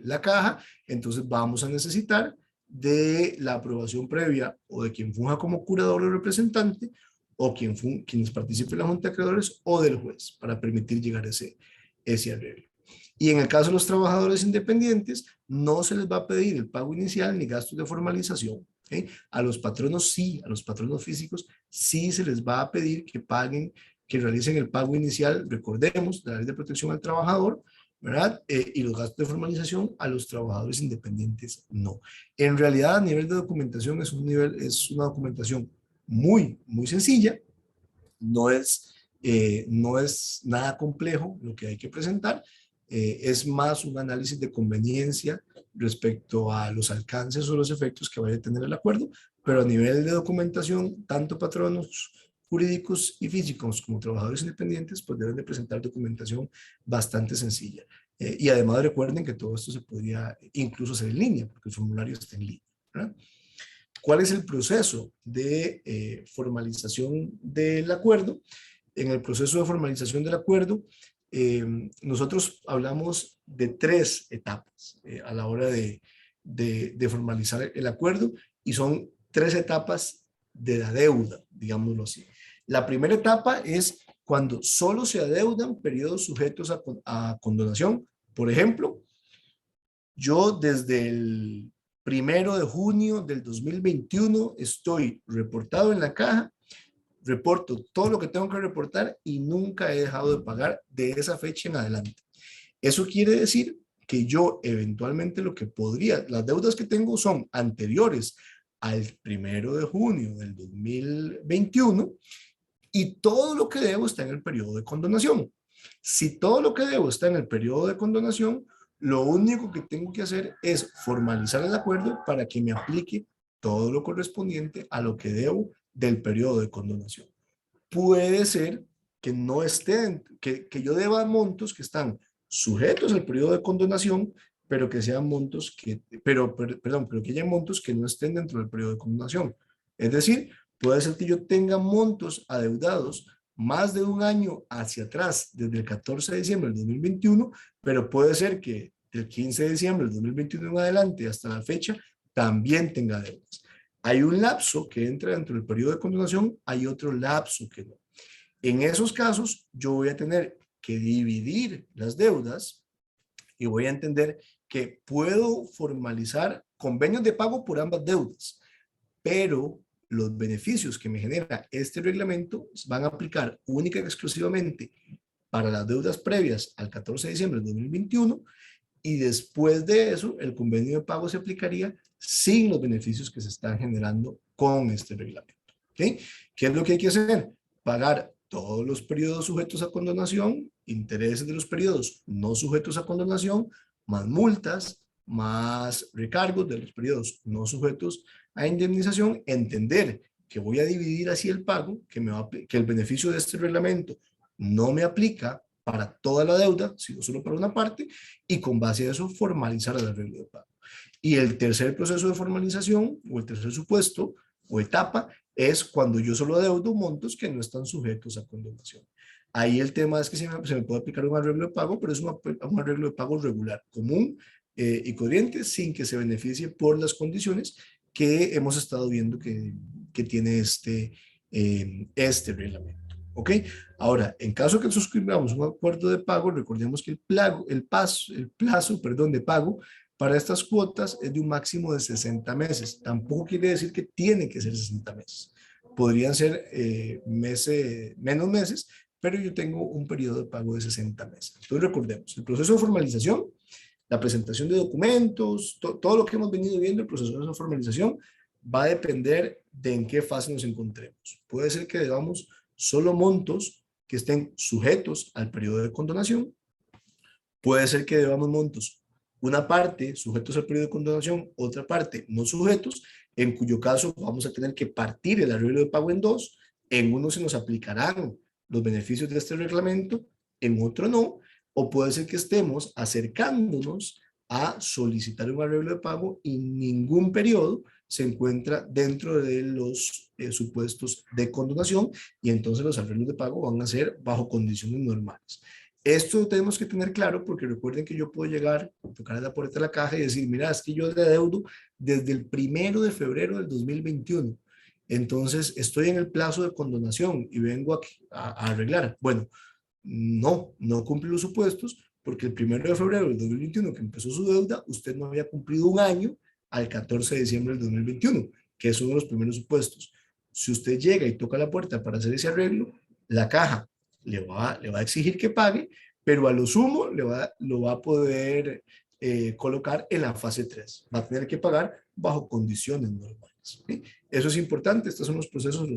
la caja, entonces vamos a necesitar de la aprobación previa o de quien funja como curador o representante o quienes participen en la Junta de Acreedores o del juez para permitir llegar a ese arreglo. Y en el caso de los trabajadores independientes, no se les va a pedir el pago inicial ni gastos de formalización. ¿Okay? A los patronos sí, a los patronos físicos sí se les va a pedir que paguen, que realicen el pago inicial, recordemos, de la Ley de Protección al Trabajador, ¿verdad? Y los gastos de formalización a los trabajadores independientes no. En realidad, a nivel de documentación es una documentación muy, muy sencilla, no es nada complejo lo que hay que presentar, es más un análisis de conveniencia respecto a los alcances o los efectos que vaya a tener el acuerdo, pero a nivel de documentación, tanto patronos jurídicos y físicos como trabajadores independientes, pues deben de presentar documentación bastante sencilla. Y además recuerden que todo esto se podría incluso hacer en línea, porque el formulario está en línea, ¿verdad? ¿Cuál es el proceso de formalización del acuerdo? En el proceso de formalización del acuerdo, nosotros hablamos de 3 etapas a la hora de formalizar el acuerdo, y son 3 etapas de la deuda, digámoslo así. La primera etapa es cuando solo se adeudan periodos sujetos a condonación. Por ejemplo, yo desde el 1 de junio del 2021 estoy reportado en la caja, reporto todo lo que tengo que reportar y nunca he dejado de pagar de esa fecha en adelante. Eso quiere decir que yo eventualmente lo que podría, las deudas que tengo son anteriores al 1 de junio del 2021 y todo lo que debo está en el periodo de condonación. Si todo lo que debo está en el periodo de condonación, lo único que tengo que hacer es formalizar el acuerdo para que me aplique todo lo correspondiente a lo que debo del periodo de condonación. Puede ser que no estén, que yo deba montos que están sujetos al periodo de condonación, pero que sean montos que, perdón, pero que haya montos que no estén dentro del periodo de condonación. Es decir, puede ser que yo tenga montos adeudados más de un año hacia atrás, desde el 14 de diciembre del 2021, pero puede ser que del 15 de diciembre del 2021 en adelante hasta la fecha también tenga deudas. Hay un lapso que entra dentro del periodo de condonación, hay otro lapso que no. En esos casos, yo voy a tener que dividir las deudas y voy a entender que puedo formalizar convenios de pago por ambas deudas, pero los beneficios que me genera este reglamento van a aplicar única y exclusivamente para las deudas previas al 14 de diciembre de 2021, y después de eso el convenio de pago se aplicaría sin los beneficios que se están generando con este reglamento. ¿Okay? ¿Qué es lo que hay que hacer? Pagar todos los periodos sujetos a condonación, intereses de los periodos no sujetos a condonación, más multas, más recargos de los periodos no sujetos a indemnización, entender que voy a dividir así el pago, que el beneficio de este reglamento no me aplica para toda la deuda, sino solo para una parte, y con base a eso formalizar el arreglo de pago. Y el tercer proceso de formalización, o el tercer supuesto, o etapa, es cuando yo solo adeudo montos que no están sujetos a condonación. Ahí el tema es que se me puede aplicar un arreglo de pago, pero es un arreglo de pago regular, común y corriente, sin que se beneficie por las condiciones que hemos estado viendo que tiene este reglamento. ¿Ok? Ahora, en caso que suscribamos un acuerdo de pago, recordemos que el plazo de pago para estas cuotas es de un máximo de 60 meses. Tampoco quiere decir que tiene que ser 60 meses. Podrían ser menos meses, pero yo tengo un periodo de pago de 60 meses. Entonces recordemos, el proceso de formalización, la presentación de documentos, todo lo que hemos venido viendo, el proceso de formalización, va a depender de en qué fase nos encontremos. Puede ser que debamos solo montos que estén sujetos al periodo de condonación. Puede ser que debamos montos, una parte sujetos al periodo de condonación, otra parte no sujetos, en cuyo caso vamos a tener que partir el arreglo de pago en dos. En uno se nos aplicarán los beneficios de este reglamento, en otro no, o puede ser que estemos acercándonos a solicitar un arreglo de pago y ningún periodo se encuentra dentro de los supuestos de condonación, y entonces los arreglos de pago van a ser bajo condiciones normales. Esto tenemos que tener claro, porque recuerden que yo puedo llegar, tocar a la puerta de la caja y decir, mira, es que yo le adeudo desde el 1 de febrero del 2021. Entonces estoy en el plazo de condonación y vengo a arreglar. Bueno, no cumple los supuestos, porque el 1 de febrero del 2021 que empezó su deuda, usted no había cumplido un año al 14 de diciembre del 2021, que es uno de los primeros supuestos. Si usted llega y toca la puerta para hacer ese arreglo, la caja le va a exigir que pague, pero a lo sumo lo va a poder colocar en la fase 3. Va a tener que pagar bajo condiciones normales. ¿Sí? Eso es importante. Estos son los procesos,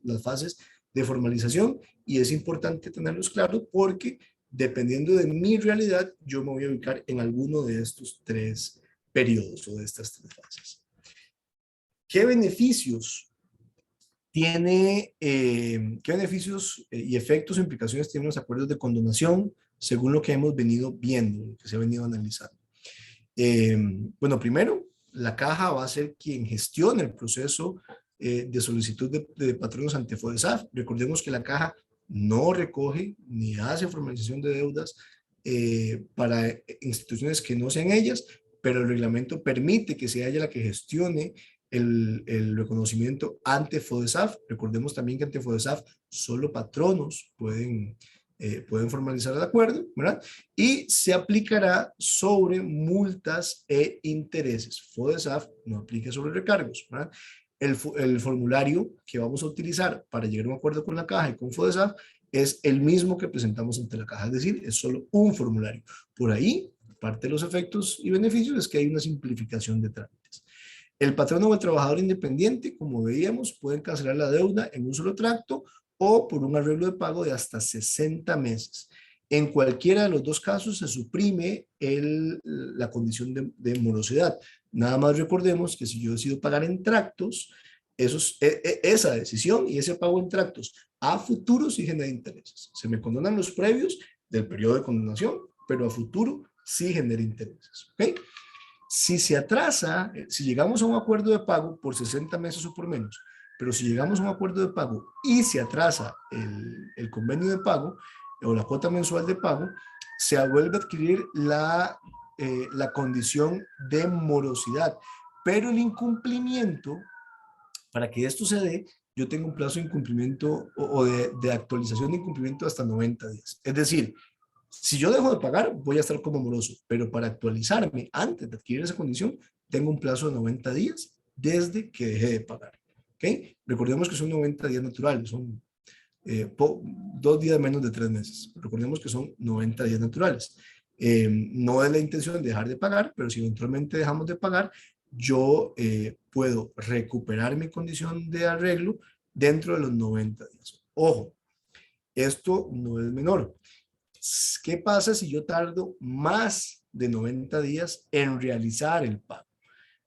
las fases de formalización, y es importante tenerlos claros porque Dependiendo de mi realidad, yo me voy a ubicar en alguno de estos 3 periodos o de estas 3 fases. ¿Qué beneficios qué beneficios y efectos o implicaciones tienen los acuerdos de condonación según lo que hemos venido viendo, lo que se ha venido analizando? Bueno, primero, la caja va a ser quien gestione el proceso de solicitud de patronos ante FODESAF. Recordemos que la caja no recoge ni hace formalización de deudas para instituciones que no sean ellas, pero el reglamento permite que sea ella la que gestione el reconocimiento ante FODESAF. Recordemos también que ante FODESAF solo patronos pueden formalizar el acuerdo, ¿verdad? Y se aplicará sobre multas e intereses. FODESAF no aplica sobre recargos, ¿verdad? El formulario que vamos a utilizar para llegar a un acuerdo con la caja y con FODESAF es el mismo que presentamos ante la caja, es decir, es solo un formulario. Por ahí, parte de los efectos y beneficios es que hay una simplificación de trámites. El patrono o el trabajador independiente, como veíamos, pueden cancelar la deuda en un solo tracto o por un arreglo de pago de hasta 60 meses. En cualquiera de los 2 casos se suprime la condición de morosidad. Nada más recordemos que si yo decido pagar en tractos, esa decisión y ese pago en tractos a futuro sí genera intereses. Se me condonan los previos del periodo de condonación, pero a futuro sí genera intereses. ¿Ok? Si se atrasa, si llegamos a un acuerdo de pago por 60 meses o por menos, pero si llegamos a un acuerdo de pago y se atrasa el convenio de pago o la cuota mensual de pago, se vuelve a adquirir la condición de morosidad. Pero el incumplimiento, para que esto se dé, yo tengo un plazo de incumplimiento o de actualización de incumplimiento hasta 90 días. Es decir, si yo dejo de pagar, voy a estar como moroso, pero para actualizarme antes de adquirir esa condición, tengo un plazo de 90 días desde que dejé de pagar. ¿Okay? Recordemos que son 90 días naturales, son 2 días menos de 3 meses. Recordemos que son 90 días naturales. No es la intención de dejar de pagar, pero si eventualmente dejamos de pagar, yo puedo recuperar mi condición de arreglo dentro de los 90 días. Ojo, esto no es menor. ¿Qué pasa si yo tardo más de 90 días en realizar el pago?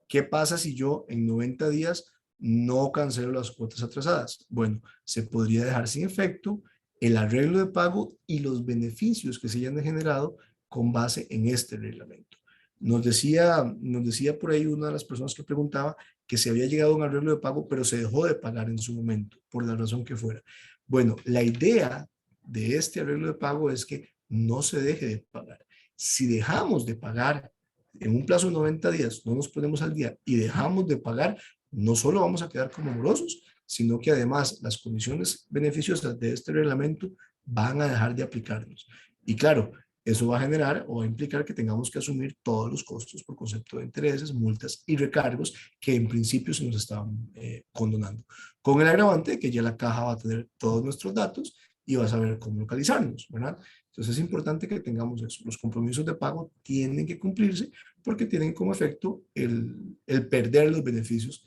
¿Qué pasa si yo en 90 días no cancelo las cuotas atrasadas? Bueno, se podría dejar sin efecto el arreglo de pago y los beneficios que se hayan generado con base en este reglamento. Nos decía por ahí una de las personas que preguntaba que se había llegado a un arreglo de pago, pero se dejó de pagar en su momento, por la razón que fuera. Bueno, la idea de este arreglo de pago es que no se deje de pagar. Si dejamos de pagar en un plazo de 90 días, no nos ponemos al día y dejamos de pagar, no solo vamos a quedar como morosos, sino que además las condiciones beneficiosas de este reglamento van a dejar de aplicarnos. Y claro, eso va a generar o va a implicar que tengamos que asumir todos los costos por concepto de intereses, multas y recargos que en principio se nos estaban condonando. Con el agravante de que ya la caja va a tener todos nuestros datos y va a saber cómo localizarnos, ¿verdad? Entonces es importante que tengamos eso. Los compromisos de pago tienen que cumplirse porque tienen como efecto el perder los beneficios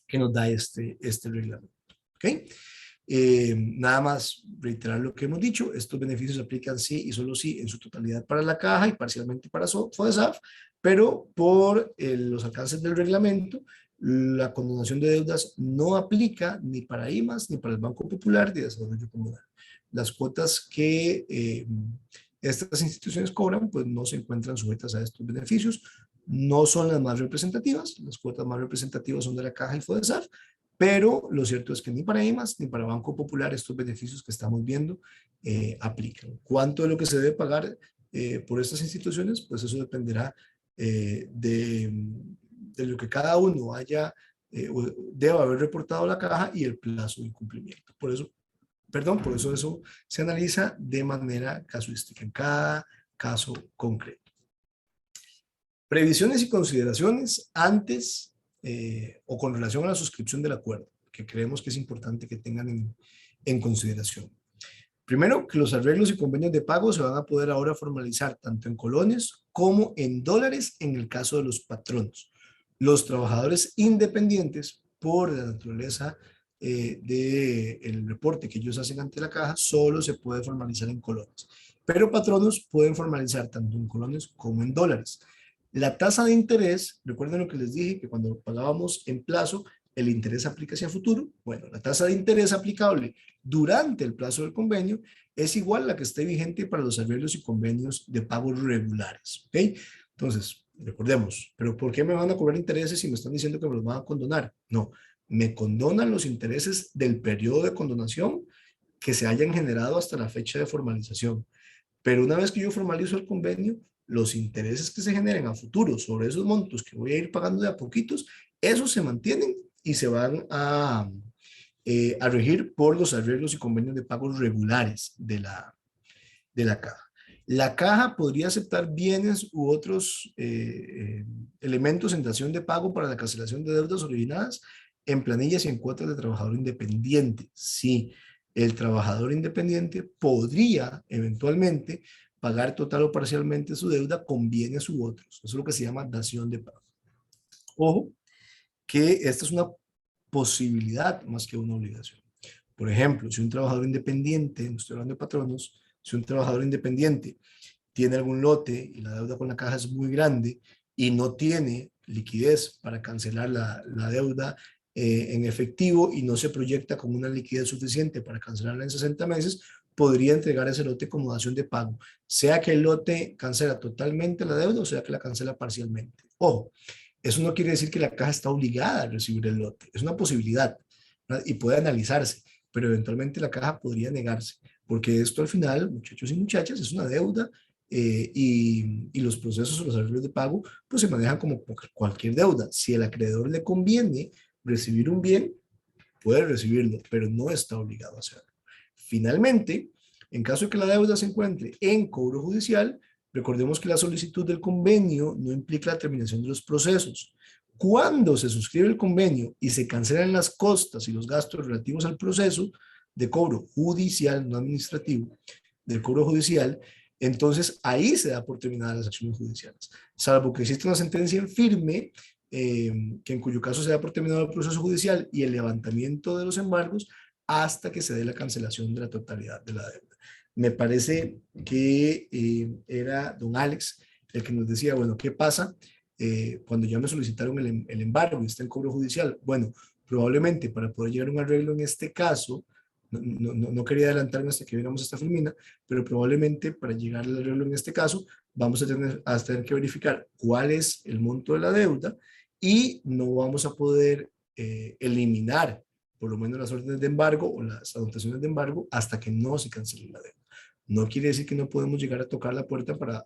que nos da este reglamento. ¿Ok? Nada más reiterar lo que hemos dicho, estos beneficios se aplican sí y solo sí en su totalidad para la caja y parcialmente para FODESAF, pero por los alcances del reglamento, la condonación de deudas no aplica ni para IMAS ni para el Banco Popular de Desarrollo Comunal. Las cuotas que estas instituciones cobran pues no se encuentran sujetas a estos beneficios, no son las más representativas, las cuotas más representativas son de la caja y FODESAF, pero lo cierto es que ni para IMAS ni para Banco Popular estos beneficios que estamos viendo aplican. ¿Cuánto de lo que se debe pagar por estas instituciones? Pues eso dependerá de lo que cada uno deba haber reportado a la caja y el plazo de incumplimiento. Por eso eso se analiza de manera casuística en cada caso concreto. Previsiones y consideraciones antes o con relación a la suscripción del acuerdo, que creemos que es importante que tengan en consideración. Primero, que los arreglos y convenios de pago se van a poder ahora formalizar tanto en colones como en dólares en el caso de los patronos. Los trabajadores independientes, por la naturaleza del reporte que ellos hacen ante la caja solo se puede formalizar en colones. Pero patronos pueden formalizar tanto en colones como en dólares. La tasa de interés, recuerden lo que les dije, que cuando pagábamos en plazo, el interés aplica hacia futuro. Bueno, la tasa de interés aplicable durante el plazo del convenio es igual a la que esté vigente para los arreglos y convenios de pagos regulares. ¿Ok? Entonces, recordemos, pero ¿por qué me van a cobrar intereses si me están diciendo que me los van a condonar? No, me condonan los intereses del periodo de condonación que se hayan generado hasta la fecha de formalización. Pero una vez que yo formalizo el convenio, los intereses que se generen a futuro sobre esos montos que voy a ir pagando de a poquitos, esos se mantienen y se van a regir por los arreglos y convenios de pagos regulares de la caja. La caja podría aceptar bienes u otros elementos en dación de pago para la cancelación de deudas originadas en planillas y en cuotas de trabajador independiente. Sí, el trabajador independiente podría eventualmente pagar total o parcialmente su deuda con bienes u otros. Eso es lo que se llama dación de pago. Ojo, que esta es una posibilidad más que una obligación. Por ejemplo, si un trabajador independiente, no estoy hablando de patronos, si un trabajador independiente tiene algún lote y la deuda con la caja es muy grande y no tiene liquidez para cancelar la deuda en efectivo y no se proyecta como una liquidez suficiente para cancelarla en 60 meses, podría entregar ese lote como dación de pago, sea que el lote cancela totalmente la deuda o sea que la cancela parcialmente. Ojo, eso no quiere decir que la caja está obligada a recibir el lote, es una posibilidad, ¿verdad? Y puede analizarse, pero eventualmente la caja podría negarse, porque esto al final, muchachos y muchachas, es una deuda y los procesos o los arreglos de pago pues se manejan como cualquier deuda. Si el acreedor le conviene recibir un bien, puede recibirlo, pero no está obligado a hacerlo. Finalmente, en caso de que la deuda se encuentre en cobro judicial, recordemos que la solicitud del convenio no implica la terminación de los procesos. Cuando se suscribe el convenio y se cancelan las costas y los gastos relativos al proceso de cobro judicial, no administrativo, del cobro judicial, entonces ahí se da por terminadas las acciones judiciales. Salvo que exista una sentencia en firme, que en cuyo caso se da por terminado el proceso judicial y el levantamiento de los embargos hasta que se dé la cancelación de la totalidad de la deuda. Me parece que era don Alex el que nos decía, bueno, ¿qué pasa cuando ya me solicitaron el embargo y está en cobro judicial? Bueno, probablemente para poder llegar a un arreglo en este caso, no quería adelantarme hasta que viéramos esta filmina, pero probablemente para llegar al arreglo en este caso, vamos a tener que verificar cuál es el monto de la deuda y no vamos a poder eliminar por lo menos las órdenes de embargo o las anotaciones de embargo hasta que no se cancele la deuda. No quiere decir que no podemos llegar a tocar la puerta para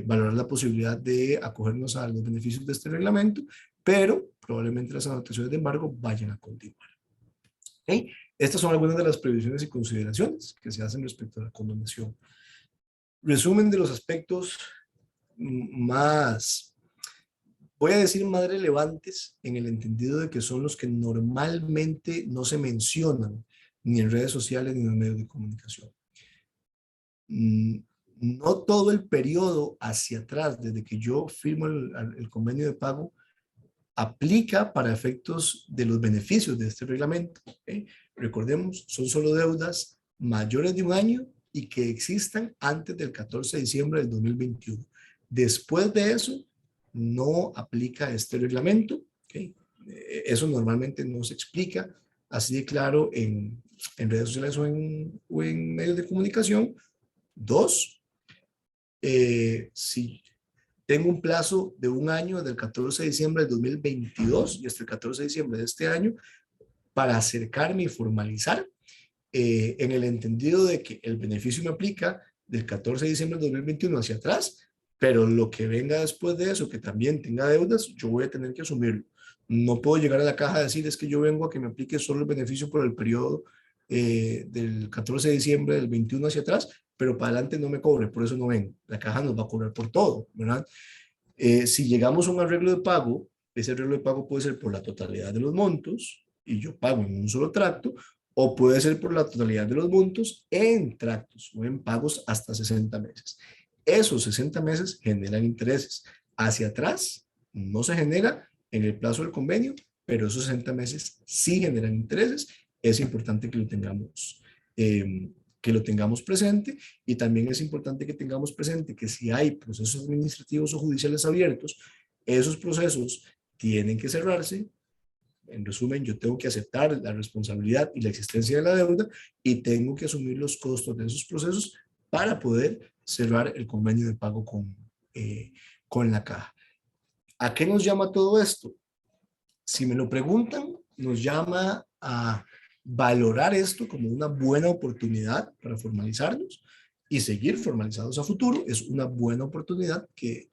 valorar la posibilidad de acogernos a los beneficios de este reglamento, pero probablemente las anotaciones de embargo vayan a continuar. ¿Okay? Estas son algunas de las previsiones y consideraciones que se hacen respecto a la condonación. Resumen de los aspectos más, voy a decir más relevantes en el entendido de que son los que normalmente no se mencionan ni en redes sociales ni en los medios de comunicación. No todo el periodo hacia atrás, desde que yo firmo el convenio de pago, aplica para efectos de los beneficios de este reglamento. ¿Okay? Recordemos, son solo deudas mayores de un año y que existan antes del 14 de diciembre del 2021. Después de eso, no aplica este reglamento. ¿Okay? Eso normalmente no se explica así de claro en redes sociales o en medios de comunicación. Dos, si tengo un plazo de un año desde el 14 de diciembre del 2022 y hasta el 14 de diciembre de este año para acercarme y formalizar en el entendido de que el beneficio me aplica del 14 de diciembre del 2021 hacia atrás, pero lo que venga después de eso, que también tenga deudas, yo voy a tener que asumirlo. No puedo llegar a la caja a decir es que yo vengo a que me aplique solo el beneficio por el periodo del 14 de diciembre del 21 hacia atrás, pero para adelante no me cobre, por eso no ven. La caja nos va a cobrar por todo, ¿verdad? Si llegamos a un arreglo de pago, ese arreglo de pago puede ser por la totalidad de los montos y yo pago en un solo tracto, o puede ser por la totalidad de los montos en tractos o en pagos hasta 60 meses. Esos 60 meses generan intereses. Hacia atrás no se genera en el plazo del convenio, pero esos 60 meses sí generan intereses. Es importante que lo tengamos presente, y también es importante que tengamos presente que si hay procesos administrativos o judiciales abiertos, esos procesos tienen que cerrarse. En resumen, yo tengo que aceptar la responsabilidad y la existencia de la deuda y tengo que asumir los costos de esos procesos para poder cerrar el convenio de pago con la caja. ¿A qué nos llama todo esto? Si me lo preguntan, nos llama a valorar esto como una buena oportunidad para formalizarnos y seguir formalizados a futuro. Es una buena oportunidad que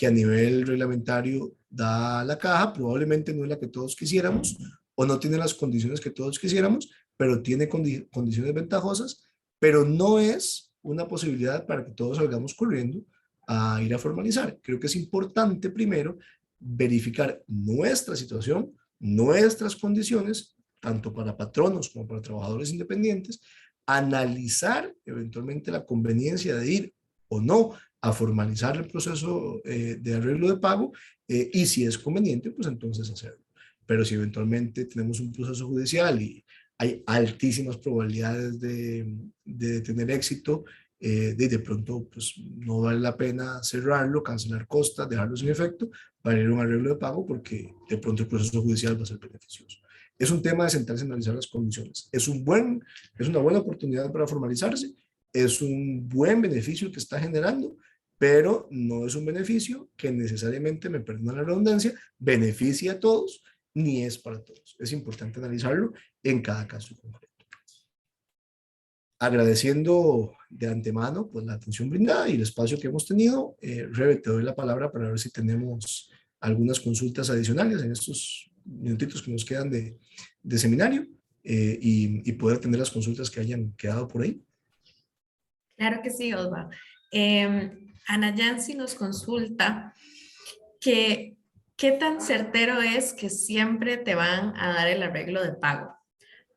a nivel reglamentario da la caja. Probablemente no es la que todos quisiéramos o no tiene las condiciones que todos quisiéramos, pero tiene condiciones ventajosas, pero no es una posibilidad para que todos salgamos corriendo a ir a formalizar. Creo que es importante primero verificar nuestra situación, nuestras condiciones, tanto para patronos como para trabajadores independientes, analizar eventualmente la conveniencia de ir o no a formalizar el proceso de arreglo de pago, y si es conveniente, pues entonces hacerlo. Pero si eventualmente tenemos un proceso judicial y hay altísimas probabilidades de tener éxito, de pronto pues no vale la pena cerrarlo, cancelar costas, dejarlo sin efecto para ir a un arreglo de pago, porque de pronto el proceso judicial va a ser beneficioso. Es un tema de sentarse a analizar las condiciones. Es una buena oportunidad para formalizarse, es un buen beneficio que está generando, pero no es un beneficio que necesariamente, me perdonan la redundancia, beneficia a todos, ni es para todos. Es importante analizarlo en cada caso concreto. Agradeciendo de antemano pues la atención brindada y el espacio que hemos tenido, Rebe, te doy la palabra para ver si tenemos algunas consultas adicionales en estos minutitos que nos quedan de seminario, y poder tener las consultas que hayan quedado por ahí. Claro que sí, Osva. Ana Yancy nos consulta que qué tan certero es que siempre te van a dar el arreglo de pago,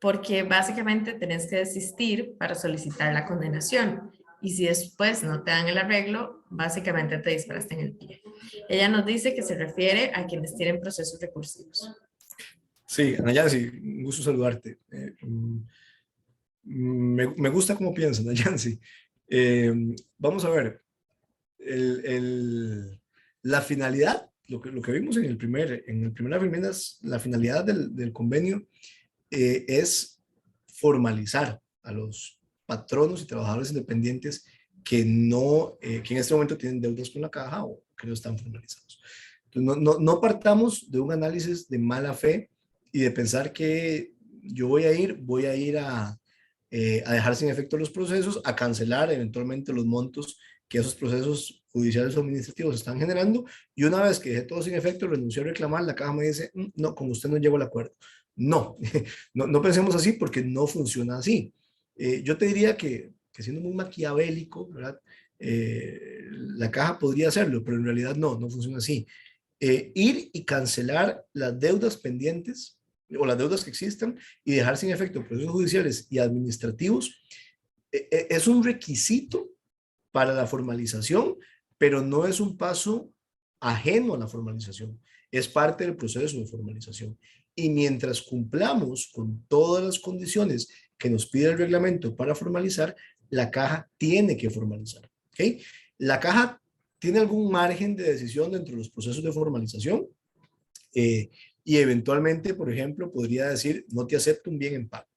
porque básicamente tenés que desistir para solicitar la condenación, y si después no te dan el arreglo, básicamente te disparaste en el pie. Ella nos dice que se refiere a quienes tienen procesos recursivos. Sí, Ana Yancy, un gusto saludarte. Me gusta cómo piensan, Ana Yancy. Vamos a ver, la finalidad, lo que vimos en primera primera, la finalidad del convenio es formalizar a los patronos y trabajadores independientes que que en este momento tienen deudas con la caja o que no están formalizados. Entonces, no partamos de un análisis de mala fe y de pensar que yo voy a ir a dejar sin efecto los procesos, a cancelar eventualmente los montos que esos procesos judiciales o administrativos están generando, y una vez que dejé todo sin efecto, renuncié a reclamar, la caja me dice, no, con usted no llego al acuerdo. No, no pensemos así, porque no funciona así. Yo te diría que siendo muy maquiavélico, ¿verdad? La caja podría hacerlo, pero en realidad no funciona así. Ir y cancelar las deudas pendientes o las deudas que existan y dejar sin efecto procesos judiciales y administrativos es un requisito para la formalización, pero no es un paso ajeno a la formalización, es parte del proceso de formalización. Y mientras cumplamos con todas las condiciones que nos pide el reglamento para formalizar, la caja tiene que formalizar. ¿Okay? La caja tiene algún margen de decisión dentro de los procesos de formalización, y eventualmente, por ejemplo, podría decir, no te acepto un bien en pago.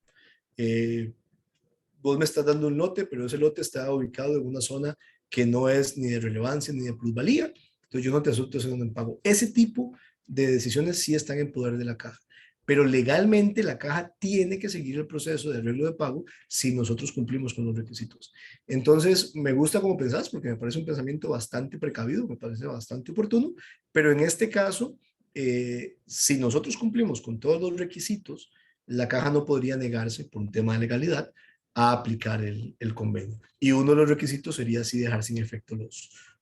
Vos me estás dando un lote, pero ese lote está ubicado en una zona que no es ni de relevancia ni de plusvalía, entonces yo no te acepto ese bien en pago. Ese tipo de decisiones sí están en poder de la caja, pero legalmente la caja tiene que seguir el proceso de arreglo de pago si nosotros cumplimos con los requisitos. Entonces, me gusta cómo pensás, porque me parece un pensamiento bastante precavido, me parece bastante oportuno, pero en este caso, si nosotros cumplimos con todos los requisitos, la caja no podría negarse por un tema de legalidad a aplicar el convenio. Y uno de los requisitos sería así dejar sin efecto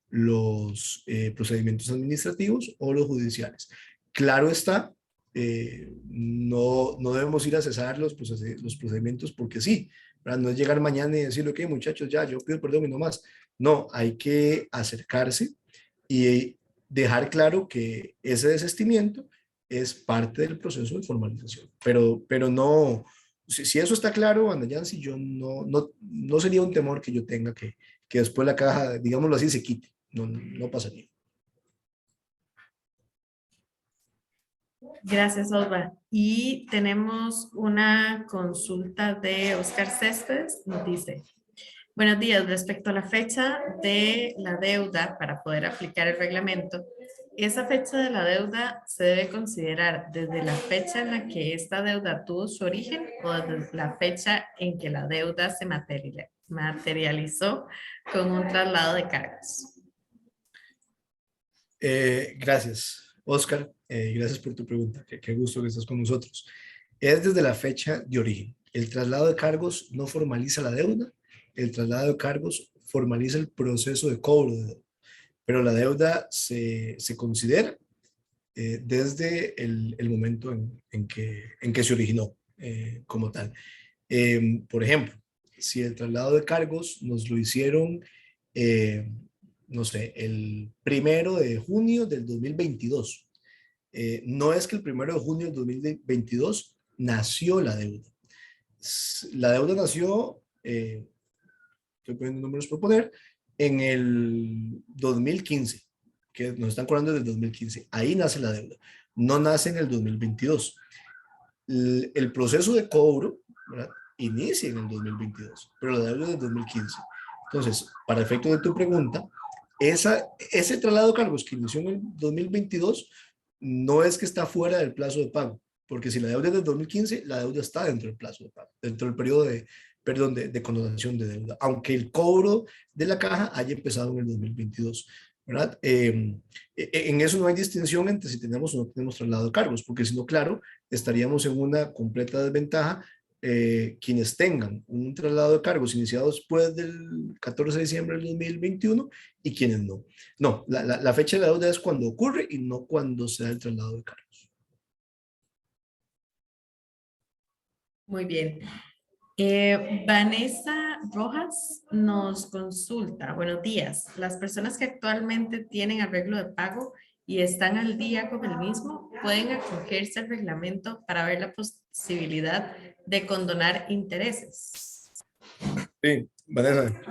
los procedimientos administrativos o los judiciales. Claro está, no debemos ir a cesar los procedimientos porque sí, ¿verdad? No es llegar mañana y decir, ok, muchachos, ya, yo pido perdón y no más. No, hay que acercarse y dejar claro que ese desistimiento es parte del proceso de formalización. Pero no, si eso está claro, Ana Yancy, yo no sería un temor que yo tenga que después la caja, digámoslo así, se quite. No pasaría. Gracias, Olva. Y tenemos una consulta de Oscar Céspedes. Nos dice, buenos días, respecto a la fecha de la deuda para poder aplicar el reglamento, ¿esa fecha de la deuda se debe considerar desde la fecha en la que esta deuda tuvo su origen o desde la fecha en que la deuda se materializó con un traslado de cargos? Gracias, Oscar. Gracias por tu pregunta. Qué gusto que estás con nosotros. Es desde la fecha de origen. El traslado de cargos no formaliza la deuda. El traslado de cargos formaliza el proceso de cobro de deuda. Pero la deuda se considera desde el momento en que se originó como tal. Por ejemplo, si el traslado de cargos nos lo hicieron, no sé, el 1 de junio del 2022. No es que el 1 de junio del 2022 nació la deuda. La deuda nació, estoy poniendo números por poner, en el 2015, que nos están cobrando desde el 2015. Ahí nace la deuda. No nace en el 2022. El proceso de cobro, ¿verdad?, inicia en el 2022, pero la deuda es del 2015. Entonces, para efecto de tu pregunta, ese traslado de cargos que inició en el 2022 no es que está fuera del plazo de pago, porque si la deuda es del 2015, la deuda está dentro del plazo de pago, dentro del periodo de condonación de deuda, aunque el cobro de la caja haya empezado en el 2022. ¿Verdad? En eso no hay distinción entre si tenemos o no tenemos traslado de cargos, porque si no, claro, estaríamos en una completa desventaja quienes tengan un traslado de cargos iniciado después del 14 de diciembre del 2021 y quienes no. No, la fecha de la deuda es cuando ocurre y no cuando se da el traslado de cargos. Muy bien. Vanessa Rojas nos consulta. Buenos días. Las personas que actualmente tienen arreglo de pago y están al día con el mismo, pueden acogerse al reglamento para ver la posibilidad de condonar intereses. Sí, Vanessa,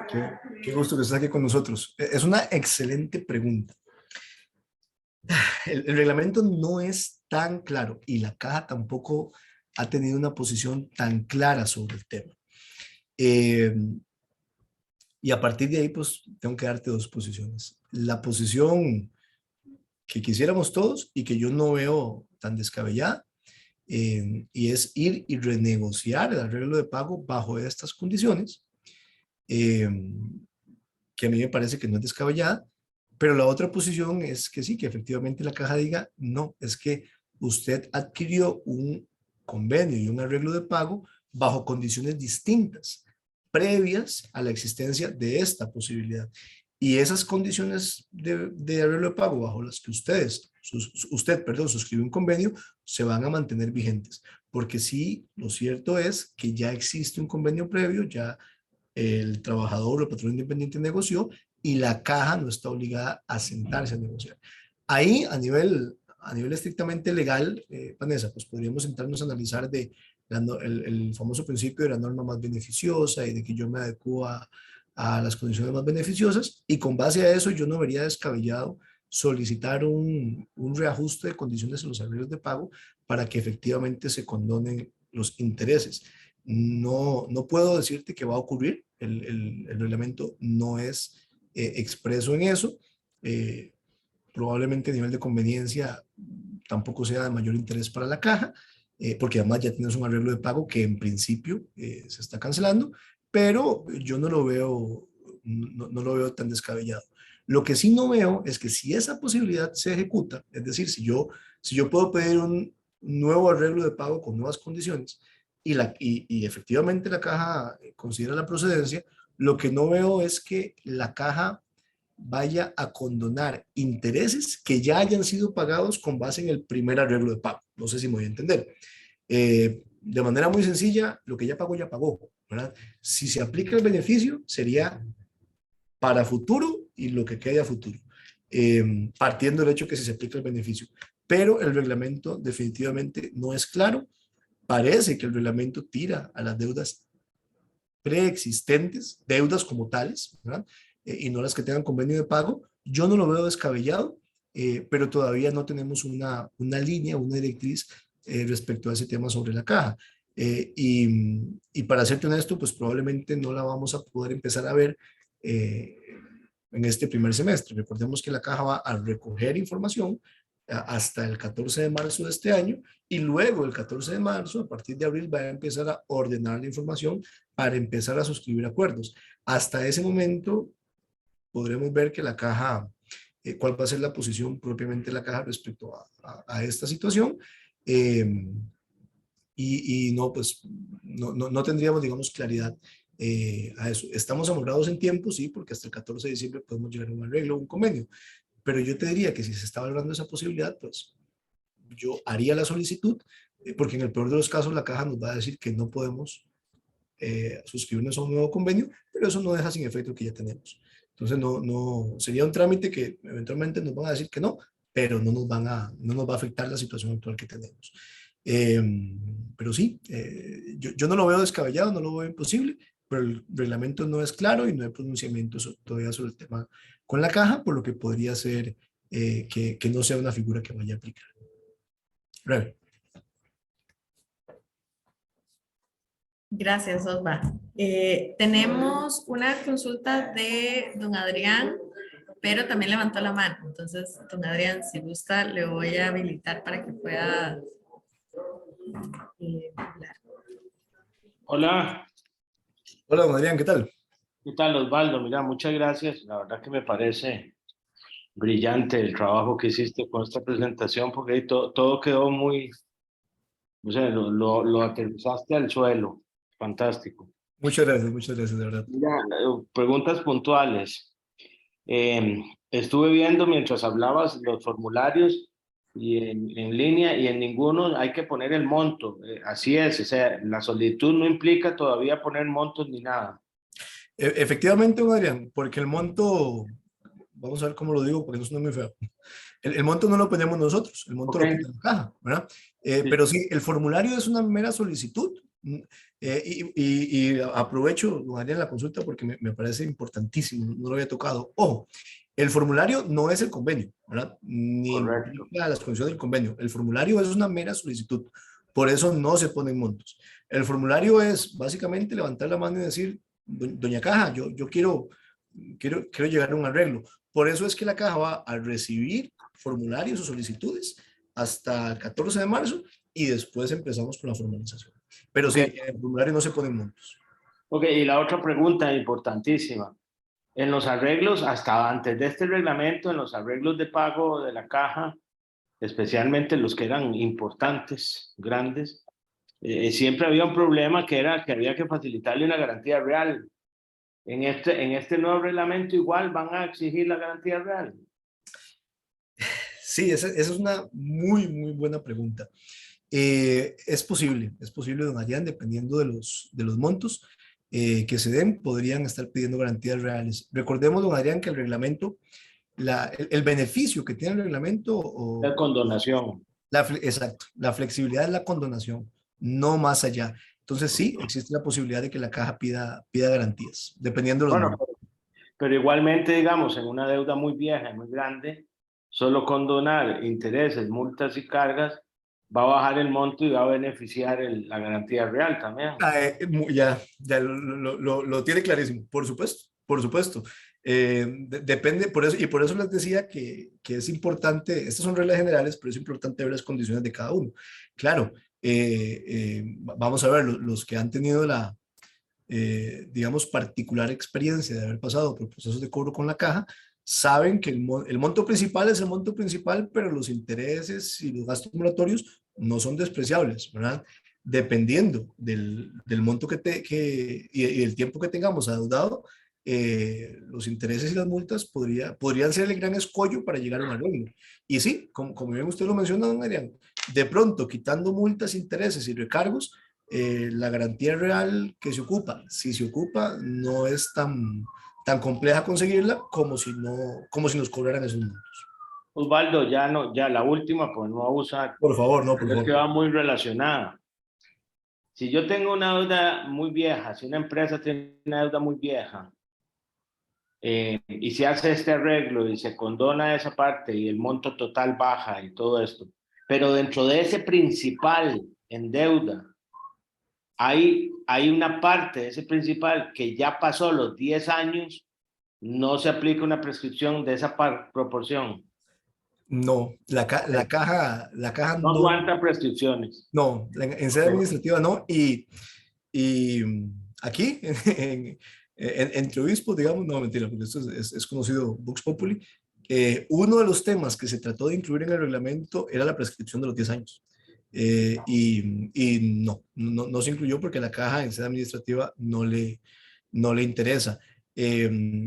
qué gusto que estés aquí con nosotros. Es una excelente pregunta. El reglamento no es tan claro y la caja tampoco ha tenido una posición tan clara sobre el tema. Y a partir de ahí, pues, tengo que darte dos posiciones. La posición que quisiéramos todos y que yo no veo tan descabellada, y es ir y renegociar el arreglo de pago bajo estas condiciones, que a mí me parece que no es descabellada, pero la otra posición es que sí, que efectivamente la caja diga, no, es que usted adquirió un convenio y un arreglo de pago bajo condiciones distintas, previas a la existencia de esta posibilidad. Y esas condiciones de arreglo de pago bajo las que usted, suscribe un convenio, se van a mantener vigentes. Porque sí, lo cierto es que ya existe un convenio previo, ya el trabajador o el patrón independiente negoció y la caja no está obligada a sentarse a negociar. Ahí, a nivel estrictamente legal, Vanessa, pues podríamos sentarnos a analizar el famoso principio de la norma más beneficiosa y de que yo me adecuo a las condiciones más beneficiosas, y con base a eso yo no vería descabellado solicitar un reajuste de condiciones en los arreglos de pago para que efectivamente se condonen los intereses. No puedo decirte que va a ocurrir, el reglamento no es expreso en eso, probablemente a nivel de conveniencia tampoco sea de mayor interés para la caja, porque además ya tienes un arreglo de pago que en principio se está cancelando, pero yo no lo veo tan descabellado. Lo que sí no veo es que si esa posibilidad se ejecuta, es decir, si yo puedo pedir un nuevo arreglo de pago con nuevas condiciones y efectivamente la caja considera la procedencia, lo que no veo es que la caja vaya a condonar intereses que ya hayan sido pagados con base en el primer arreglo de pago. No sé si me voy a entender. De manera muy sencilla, lo que ya pagó, ¿verdad? Si se aplica el beneficio, sería para futuro y lo que quede a futuro, partiendo del hecho que si se aplica el beneficio. pero el reglamento definitivamente no es claro. Parece que el reglamento tira a las deudas preexistentes, deudas como tales, ¿verdad? Y no las que tengan convenio de pago. Yo no lo veo descabellado, pero todavía no tenemos una línea, una directriz respecto a ese tema sobre la caja. Y para serte honesto, pues probablemente no la vamos a poder empezar a ver en este primer semestre. Recordemos que la caja va a recoger información hasta el 14 de marzo de este año y luego el 14 de marzo, a partir de abril, va a empezar a ordenar la información para empezar a suscribir acuerdos. Hasta ese momento podremos ver que la caja, cuál va a ser la posición propiamente de la caja respecto a esta situación. Y no, pues no tendríamos, digamos, claridad a eso. Estamos amorados en tiempo, sí, porque hasta el 14 de diciembre podemos llegar a un arreglo, un convenio. Pero yo te diría que si se está valorando esa posibilidad, pues yo haría la solicitud, porque en el peor de los casos la caja nos va a decir que no podemos suscribirnos a un nuevo convenio, pero eso no deja sin efecto que ya tenemos. Entonces sería un trámite que eventualmente nos van a decir que no, pero no nos va a afectar la situación actual que tenemos. Pero sí, yo no lo veo descabellado, no lo veo imposible, pero el reglamento no es claro y no hay pronunciamiento todavía sobre el tema con la caja, por lo que podría ser que no sea una figura que vaya a aplicar. Rebe. Gracias, Osva. Tenemos una consulta de don Adrián, pero también levantó la mano. Entonces, don Adrián, si gusta, le voy a habilitar para que pueda hablar. Hola. Hola, don Adrián, ¿qué tal? ¿Qué tal, Osvaldo? Mira, muchas gracias. La verdad que me parece brillante el trabajo que hiciste con esta presentación, porque ahí todo quedó muy, o sea, lo aterrizaste al suelo. Fantástico. Muchas gracias, de verdad. Mira, preguntas puntuales. Estuve viendo mientras hablabas los formularios y en línea y en ninguno hay que poner el monto. Así es, o sea, la solicitud no implica todavía poner montos ni nada. Efectivamente, don Adrián, porque el monto, vamos a ver cómo lo digo, porque no es muy feo. El monto no lo ponemos nosotros, el monto lo pone la caja, ¿verdad? Sí. Pero sí, el formulario es una mera solicitud. Y aprovecho, don Adrián, la consulta porque me parece importantísimo, no lo había tocado. Ojo, el formulario no es el convenio, ¿verdad? Ni implica las condiciones del convenio. El formulario es una mera solicitud, por eso no se ponen montos. El formulario es básicamente levantar la mano y decir, doña Caja, yo quiero llegar a un arreglo. Por eso es que la Caja va a recibir formularios o solicitudes hasta el 14 de marzo y después empezamos con la formalización. Pero sí, en el formulario no se ponen montos. Ok, y la otra pregunta importantísima. En los arreglos, hasta antes de este reglamento, en los arreglos de pago de la caja, especialmente los que eran importantes, grandes, siempre había un problema que era que había que facilitarle una garantía real. En este nuevo reglamento igual van a exigir la garantía real. Sí, esa es una muy buena pregunta. Es posible, don Adrián, dependiendo de los montos que se den, podrían estar pidiendo garantías reales. Recordemos, don Adrián, que el reglamento, el beneficio que tiene el reglamento... La condonación. Exacto, la flexibilidad es la condonación, no más allá. Entonces sí, existe la posibilidad de que la caja pida garantías, dependiendo de los montos. Pero igualmente, digamos, en una deuda muy vieja, muy grande, solo condonar intereses, multas y cargas va a bajar el monto y va a beneficiar la garantía real también. Ya lo tiene clarísimo, por supuesto. Depende, por eso les decía que es importante, estas son reglas generales, pero es importante ver las condiciones de cada uno. Claro, vamos a ver, los que han tenido la, digamos, particular experiencia de haber pasado por procesos de cobro con la caja, saben que el monto principal es el monto principal, pero los intereses y los gastos acumulatorios no son despreciables, ¿verdad? Dependiendo del monto y el tiempo que tengamos adeudado, los intereses y las multas podrían ser el gran escollo para llegar a un arreglo. Y sí, como bien usted lo menciona, don Adrián, de pronto quitando multas, intereses y recargos, la garantía real que se ocupa, si se ocupa, no es tan compleja conseguirla como si nos cobraran esos montos. Osvaldo, ya no, ya la última, pues no abusar, Por favor, no, por pero es que favor. va muy relacionada. Si yo tengo una deuda muy vieja, si una empresa tiene una deuda muy vieja, y se hace este arreglo y se condona esa parte y el monto total baja y todo esto, pero dentro de ese principal en deuda, hay una parte de ese principal que ya pasó los 10 años, no se aplica una prescripción de esa proporción. No, la caja No no, aguanta prescripciones. no, en sede administrativa no. Y aquí, entre obispos, digamos, no, mentira, porque esto es conocido Vox Populi, uno de los temas que se trató de incluir en el reglamento era la prescripción de los 10 años. Y no se incluyó porque la caja en sede administrativa no le interesa. ¿Qué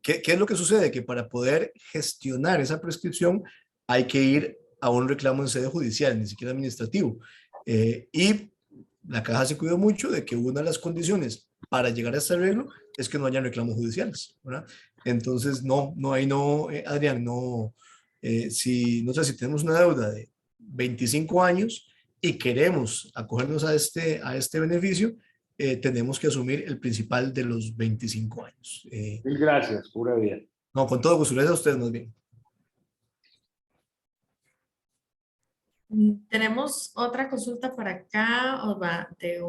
es lo que sucede? Que para poder gestionar esa prescripción hay que ir a un reclamo en sede judicial, ni siquiera administrativo. Y la caja se cuidó mucho de que una de las condiciones para llegar a este arreglo es que no haya reclamos judiciales, ¿verdad? Entonces, ahí no, Adrián, no, no sé, si tenemos una deuda de 25 años y queremos acogernos a este beneficio, tenemos que asumir el principal de los 25 años. Mil gracias, pura vida. No, con todo gusto, gracias a ustedes más bien. Tenemos otra consulta por acá, Osva, de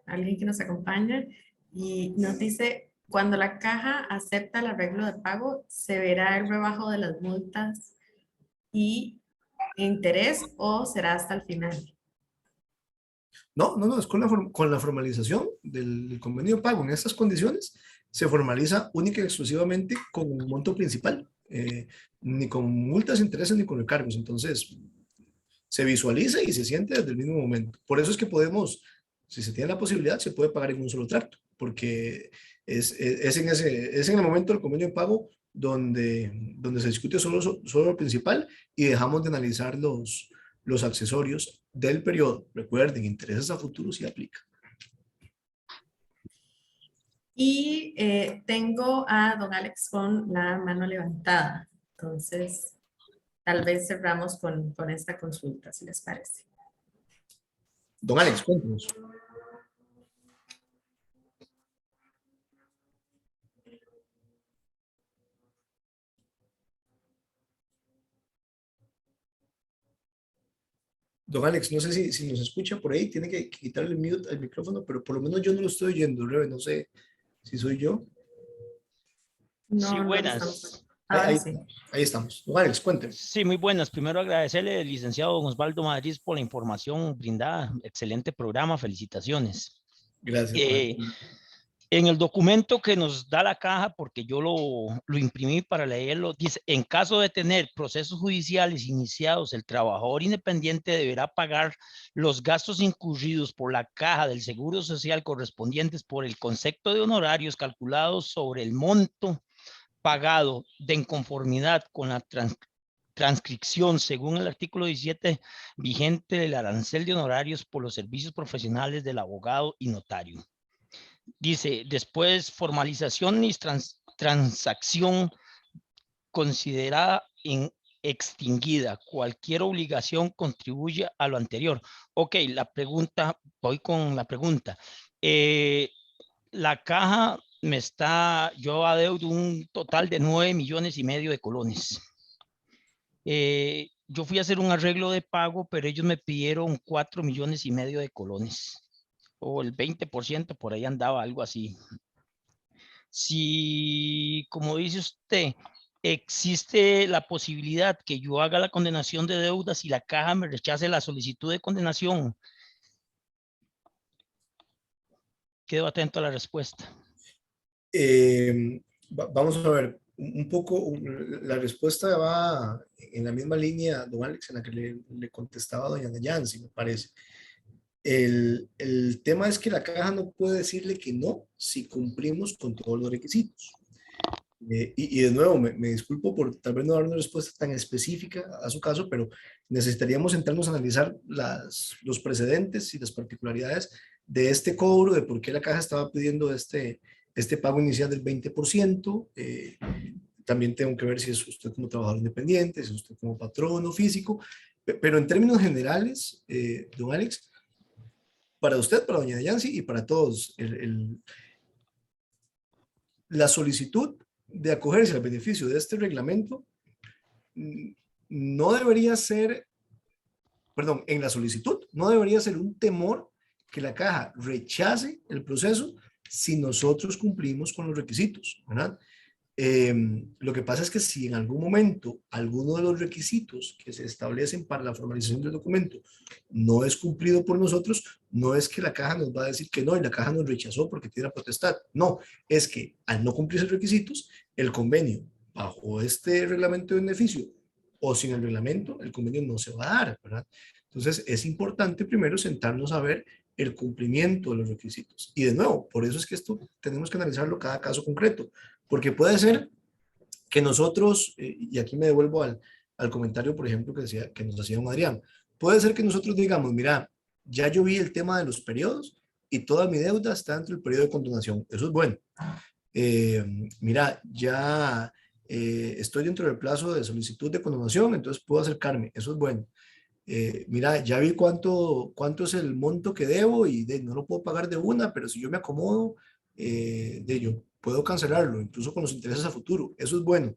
alguien que nos acompaña y nos dice, cuando la caja acepta el arreglo de pago, ¿se verá el rebajo de las multas y interés o será hasta el final? No, es con la formalización del convenio de pago en estas condiciones, se formaliza única y exclusivamente con el monto principal, ni con multas, intereses, ni con recargos. Entonces, se visualiza y se siente desde el mismo momento. Por eso es que podemos, si se tiene la posibilidad, se puede pagar en un solo trato, porque es en el momento del convenio de pago donde se discute solo lo principal y dejamos de analizar los accesorios del periodo. Recuerden, intereses a futuro sí aplica. Y tengo a don Alex con la mano levantada. Entonces, tal vez cerramos con esta consulta, si les parece. Don Alex, cuéntanos. Don Alex, no sé si nos escucha por ahí, tiene que quitarle el mute al micrófono, pero por lo menos yo no lo estoy oyendo, Rebe, no sé si soy yo. No, Sí, no lo buenas. estamos. Ahora sí. Ahí estamos. Don Alex, cuénteme. Sí, muy buenas. Primero agradecerle al licenciado don Osvaldo Madrid por la información brindada. Excelente programa, felicitaciones. Gracias. En el documento que nos da la caja, porque yo lo imprimí para leerlo, dice, en caso de tener procesos judiciales iniciados, el trabajador independiente deberá pagar los gastos incurridos por la caja del Seguro Social correspondientes por el concepto de honorarios calculados sobre el monto pagado de inconformidad con la transcripción según el artículo 17 vigente del arancel de honorarios por los servicios profesionales del abogado y notario. Dice, después formalización y transacción considerada extinguida. Cualquier obligación contribuye a lo anterior. Ok, voy con la pregunta. La caja yo adeudo un total de 9,5 millones de colones. Yo fui a hacer un arreglo de pago, pero ellos me pidieron 4,5 millones de colones. O el 20%, por ahí andaba, algo así. Si, como dice usted, existe la posibilidad que yo haga la condenación de deudas y la caja me rechace la solicitud de condenación, quedo atento a la respuesta. Vamos a ver, un poco, la respuesta va en la misma línea, don Alex, en la que le contestaba a doña Yancy, me parece. El tema es que la caja no puede decirle que no si cumplimos con todos los requisitos. Y de nuevo, me disculpo por tal vez no dar una respuesta tan específica a su caso, pero necesitaríamos sentarnos a analizar los precedentes y las particularidades de este cobro, de por qué la caja estaba pidiendo este pago inicial del 20%, También tengo que ver si es usted como trabajador independiente, si es usted como patrono físico, pero en términos generales, don Alex, para usted, para doña Yancy y para todos, la solicitud de acogerse al beneficio de este reglamento no debería ser, perdón, en la solicitud no debería ser un temor que la caja rechace el proceso si nosotros cumplimos con los requisitos, ¿verdad? Lo que pasa es que si en algún momento alguno de los requisitos que se establecen para la formalización del documento no es cumplido por nosotros, no es que la caja nos va a decir que no y la caja nos rechazó porque tiene la potestad. No, es que al no cumplirse los requisitos, el convenio bajo este reglamento de beneficio o sin el reglamento, el convenio no se va a dar, ¿verdad? Entonces es importante primero sentarnos a ver el cumplimiento de los requisitos. Y de nuevo, por eso es que esto tenemos que analizarlo cada caso concreto. Porque puede ser que nosotros, y aquí me devuelvo al comentario, por ejemplo, que nos hacía don Adrián, puede ser que nosotros digamos, mira, ya yo vi el tema de los periodos y toda mi deuda está dentro del periodo de condonación. Eso es bueno. Mira, ya estoy dentro del plazo de solicitud de condonación, entonces puedo acercarme. Eso es bueno. Mira, ya vi cuánto es el monto que debo y no lo puedo pagar de una, pero si yo me acomodo, yo puedo cancelarlo, incluso con los intereses a futuro. Eso es bueno.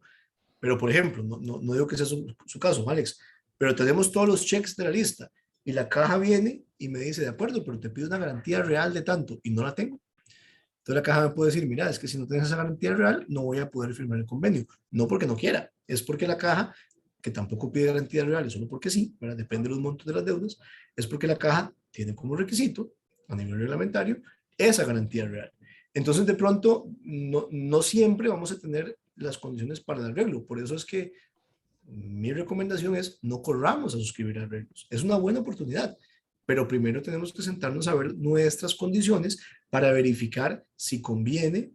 Pero, por ejemplo, no digo que sea su caso, Alex, pero tenemos todos los cheques de la lista y la caja viene y me dice, de acuerdo, pero te pido una garantía real de tanto y no la tengo. Entonces la caja me puede decir, mira, es que si no tienes esa garantía real, no voy a poder firmar el convenio. No porque no quiera, es porque la caja, que tampoco pide garantías reales, solo porque sí, ¿verdad? Depende de los montos de las deudas, es porque la caja tiene como requisito, a nivel reglamentario, esa garantía real. Entonces, de pronto, no siempre vamos a tener las condiciones para el arreglo. Por eso es que mi recomendación es no corramos a suscribir arreglos. Es una buena oportunidad, pero primero tenemos que sentarnos a ver nuestras condiciones para verificar si conviene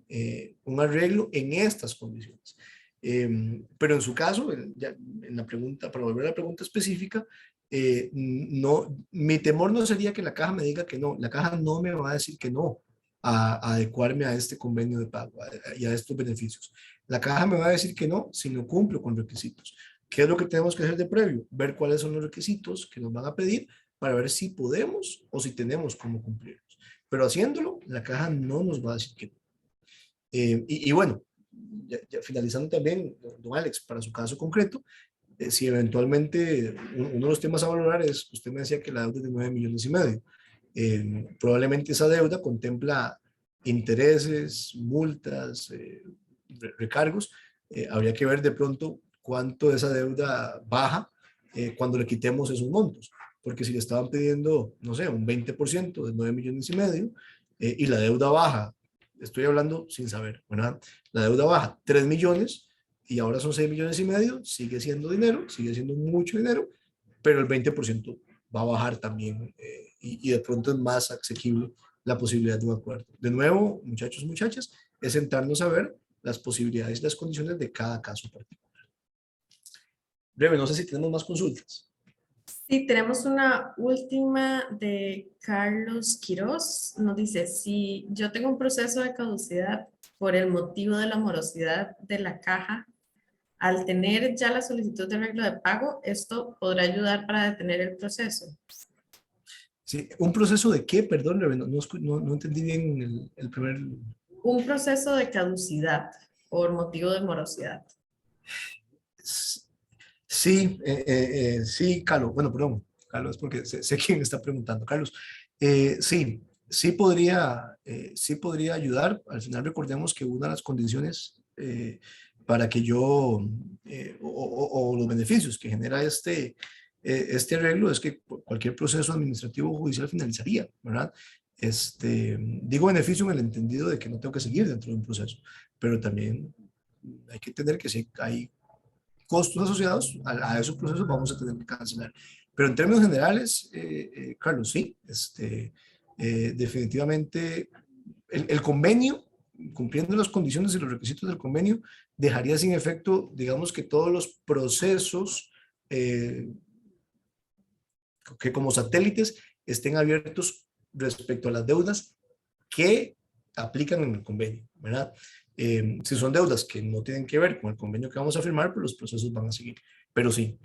un arreglo en estas condiciones. Pero en su caso, en la pregunta, para volver a la pregunta específica, mi temor no sería que la caja me diga que no. La caja no me va a decir que no a adecuarme a este convenio de pago y a estos beneficios. La caja me va a decir que no si no cumplo con requisitos. ¿Qué es lo que tenemos que hacer de previo? Ver cuáles son los requisitos que nos van a pedir para ver si podemos o si tenemos cómo cumplirlos. Pero haciéndolo, la caja no nos va a decir que no. Y bueno, ya finalizando también, don Alex, para su caso concreto, si eventualmente uno de los temas a valorar es, usted me decía que la deuda es de 9,5 millones. Probablemente esa deuda contempla intereses, multas, recargos. Habría que ver de pronto cuánto de esa deuda baja cuando le quitemos esos montos. Porque si le estaban pidiendo, no sé, un 20% de 9,5 millones y la deuda baja, estoy hablando sin saber, ¿verdad? La deuda baja 3 millones y ahora son 6,5 millones, sigue siendo dinero, sigue siendo mucho dinero, pero el 20% va a bajar también y de pronto es más asequible la posibilidad de un acuerdo. De nuevo, muchachos, muchachas, es sentarnos a ver las posibilidades y las condiciones de cada caso particular. Breve, no sé si tenemos más consultas. Sí, tenemos una última de Carlos Quiroz. Nos dice, si yo tengo un proceso de caducidad por el motivo de la morosidad de la caja, al tener ya la solicitud de arreglo de pago, ¿esto podrá ayudar para detener el proceso? Sí, ¿un proceso de qué? Perdón, no entendí bien el primer... Un proceso de caducidad por motivo de morosidad. Sí, sí, Carlos. Bueno, perdón, Carlos, porque sé quién me está preguntando. Carlos, sí podría ayudar. Al final recordemos que una de las condiciones para que yo, o los beneficios que genera este arreglo es que cualquier proceso administrativo o judicial finalizaría, ¿verdad? Digo beneficio en el entendido de que no tengo que seguir dentro de un proceso, pero también hay que entender que si hay costos asociados a esos procesos, vamos a tener que cancelar. Pero en términos generales, Carlos, sí, definitivamente el convenio, cumpliendo las condiciones y los requisitos del convenio, dejaría sin efecto, digamos que todos los procesos que como satélites estén abiertos respecto a las deudas que aplican en el convenio, ¿verdad? Si son deudas que no tienen que ver con el convenio que vamos a firmar, pues los procesos van a seguir. Pero sí,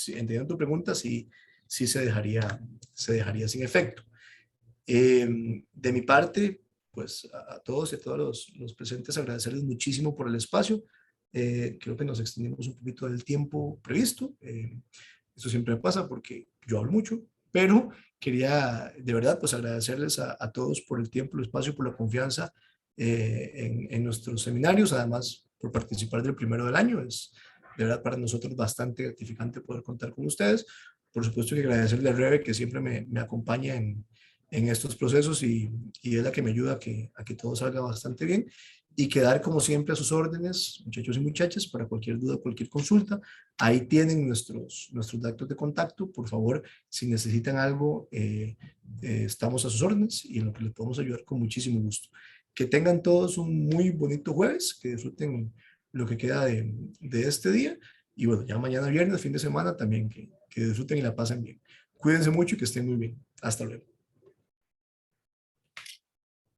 entendiendo tu pregunta, sí, sí se dejaría sin efecto. De mi parte, pues a todos y a todos los presentes agradecerles muchísimo por el espacio. Creo que nos extendimos un poquito del tiempo previsto. Eso siempre me pasa porque yo hablo mucho, pero quería de verdad pues agradecerles a todos por el tiempo, el espacio, por la confianza en nuestros seminarios, además por participar del primero del año. Es de verdad para nosotros bastante gratificante poder contar con ustedes. Por supuesto que agradecerle a Rebe que siempre me acompaña en estos procesos y es la que me ayuda a que todo salga bastante bien y quedar como siempre a sus órdenes, muchachos y muchachas, para cualquier duda, cualquier consulta. Ahí tienen nuestros datos de contacto. Por favor, si necesitan algo, estamos a sus órdenes y en lo que les podemos ayudar con muchísimo gusto. Que tengan todos un muy bonito jueves, que disfruten lo que queda de este día y bueno, ya mañana viernes, fin de semana también, que disfruten y la pasen bien. Cuídense mucho y que estén muy bien. Hasta luego.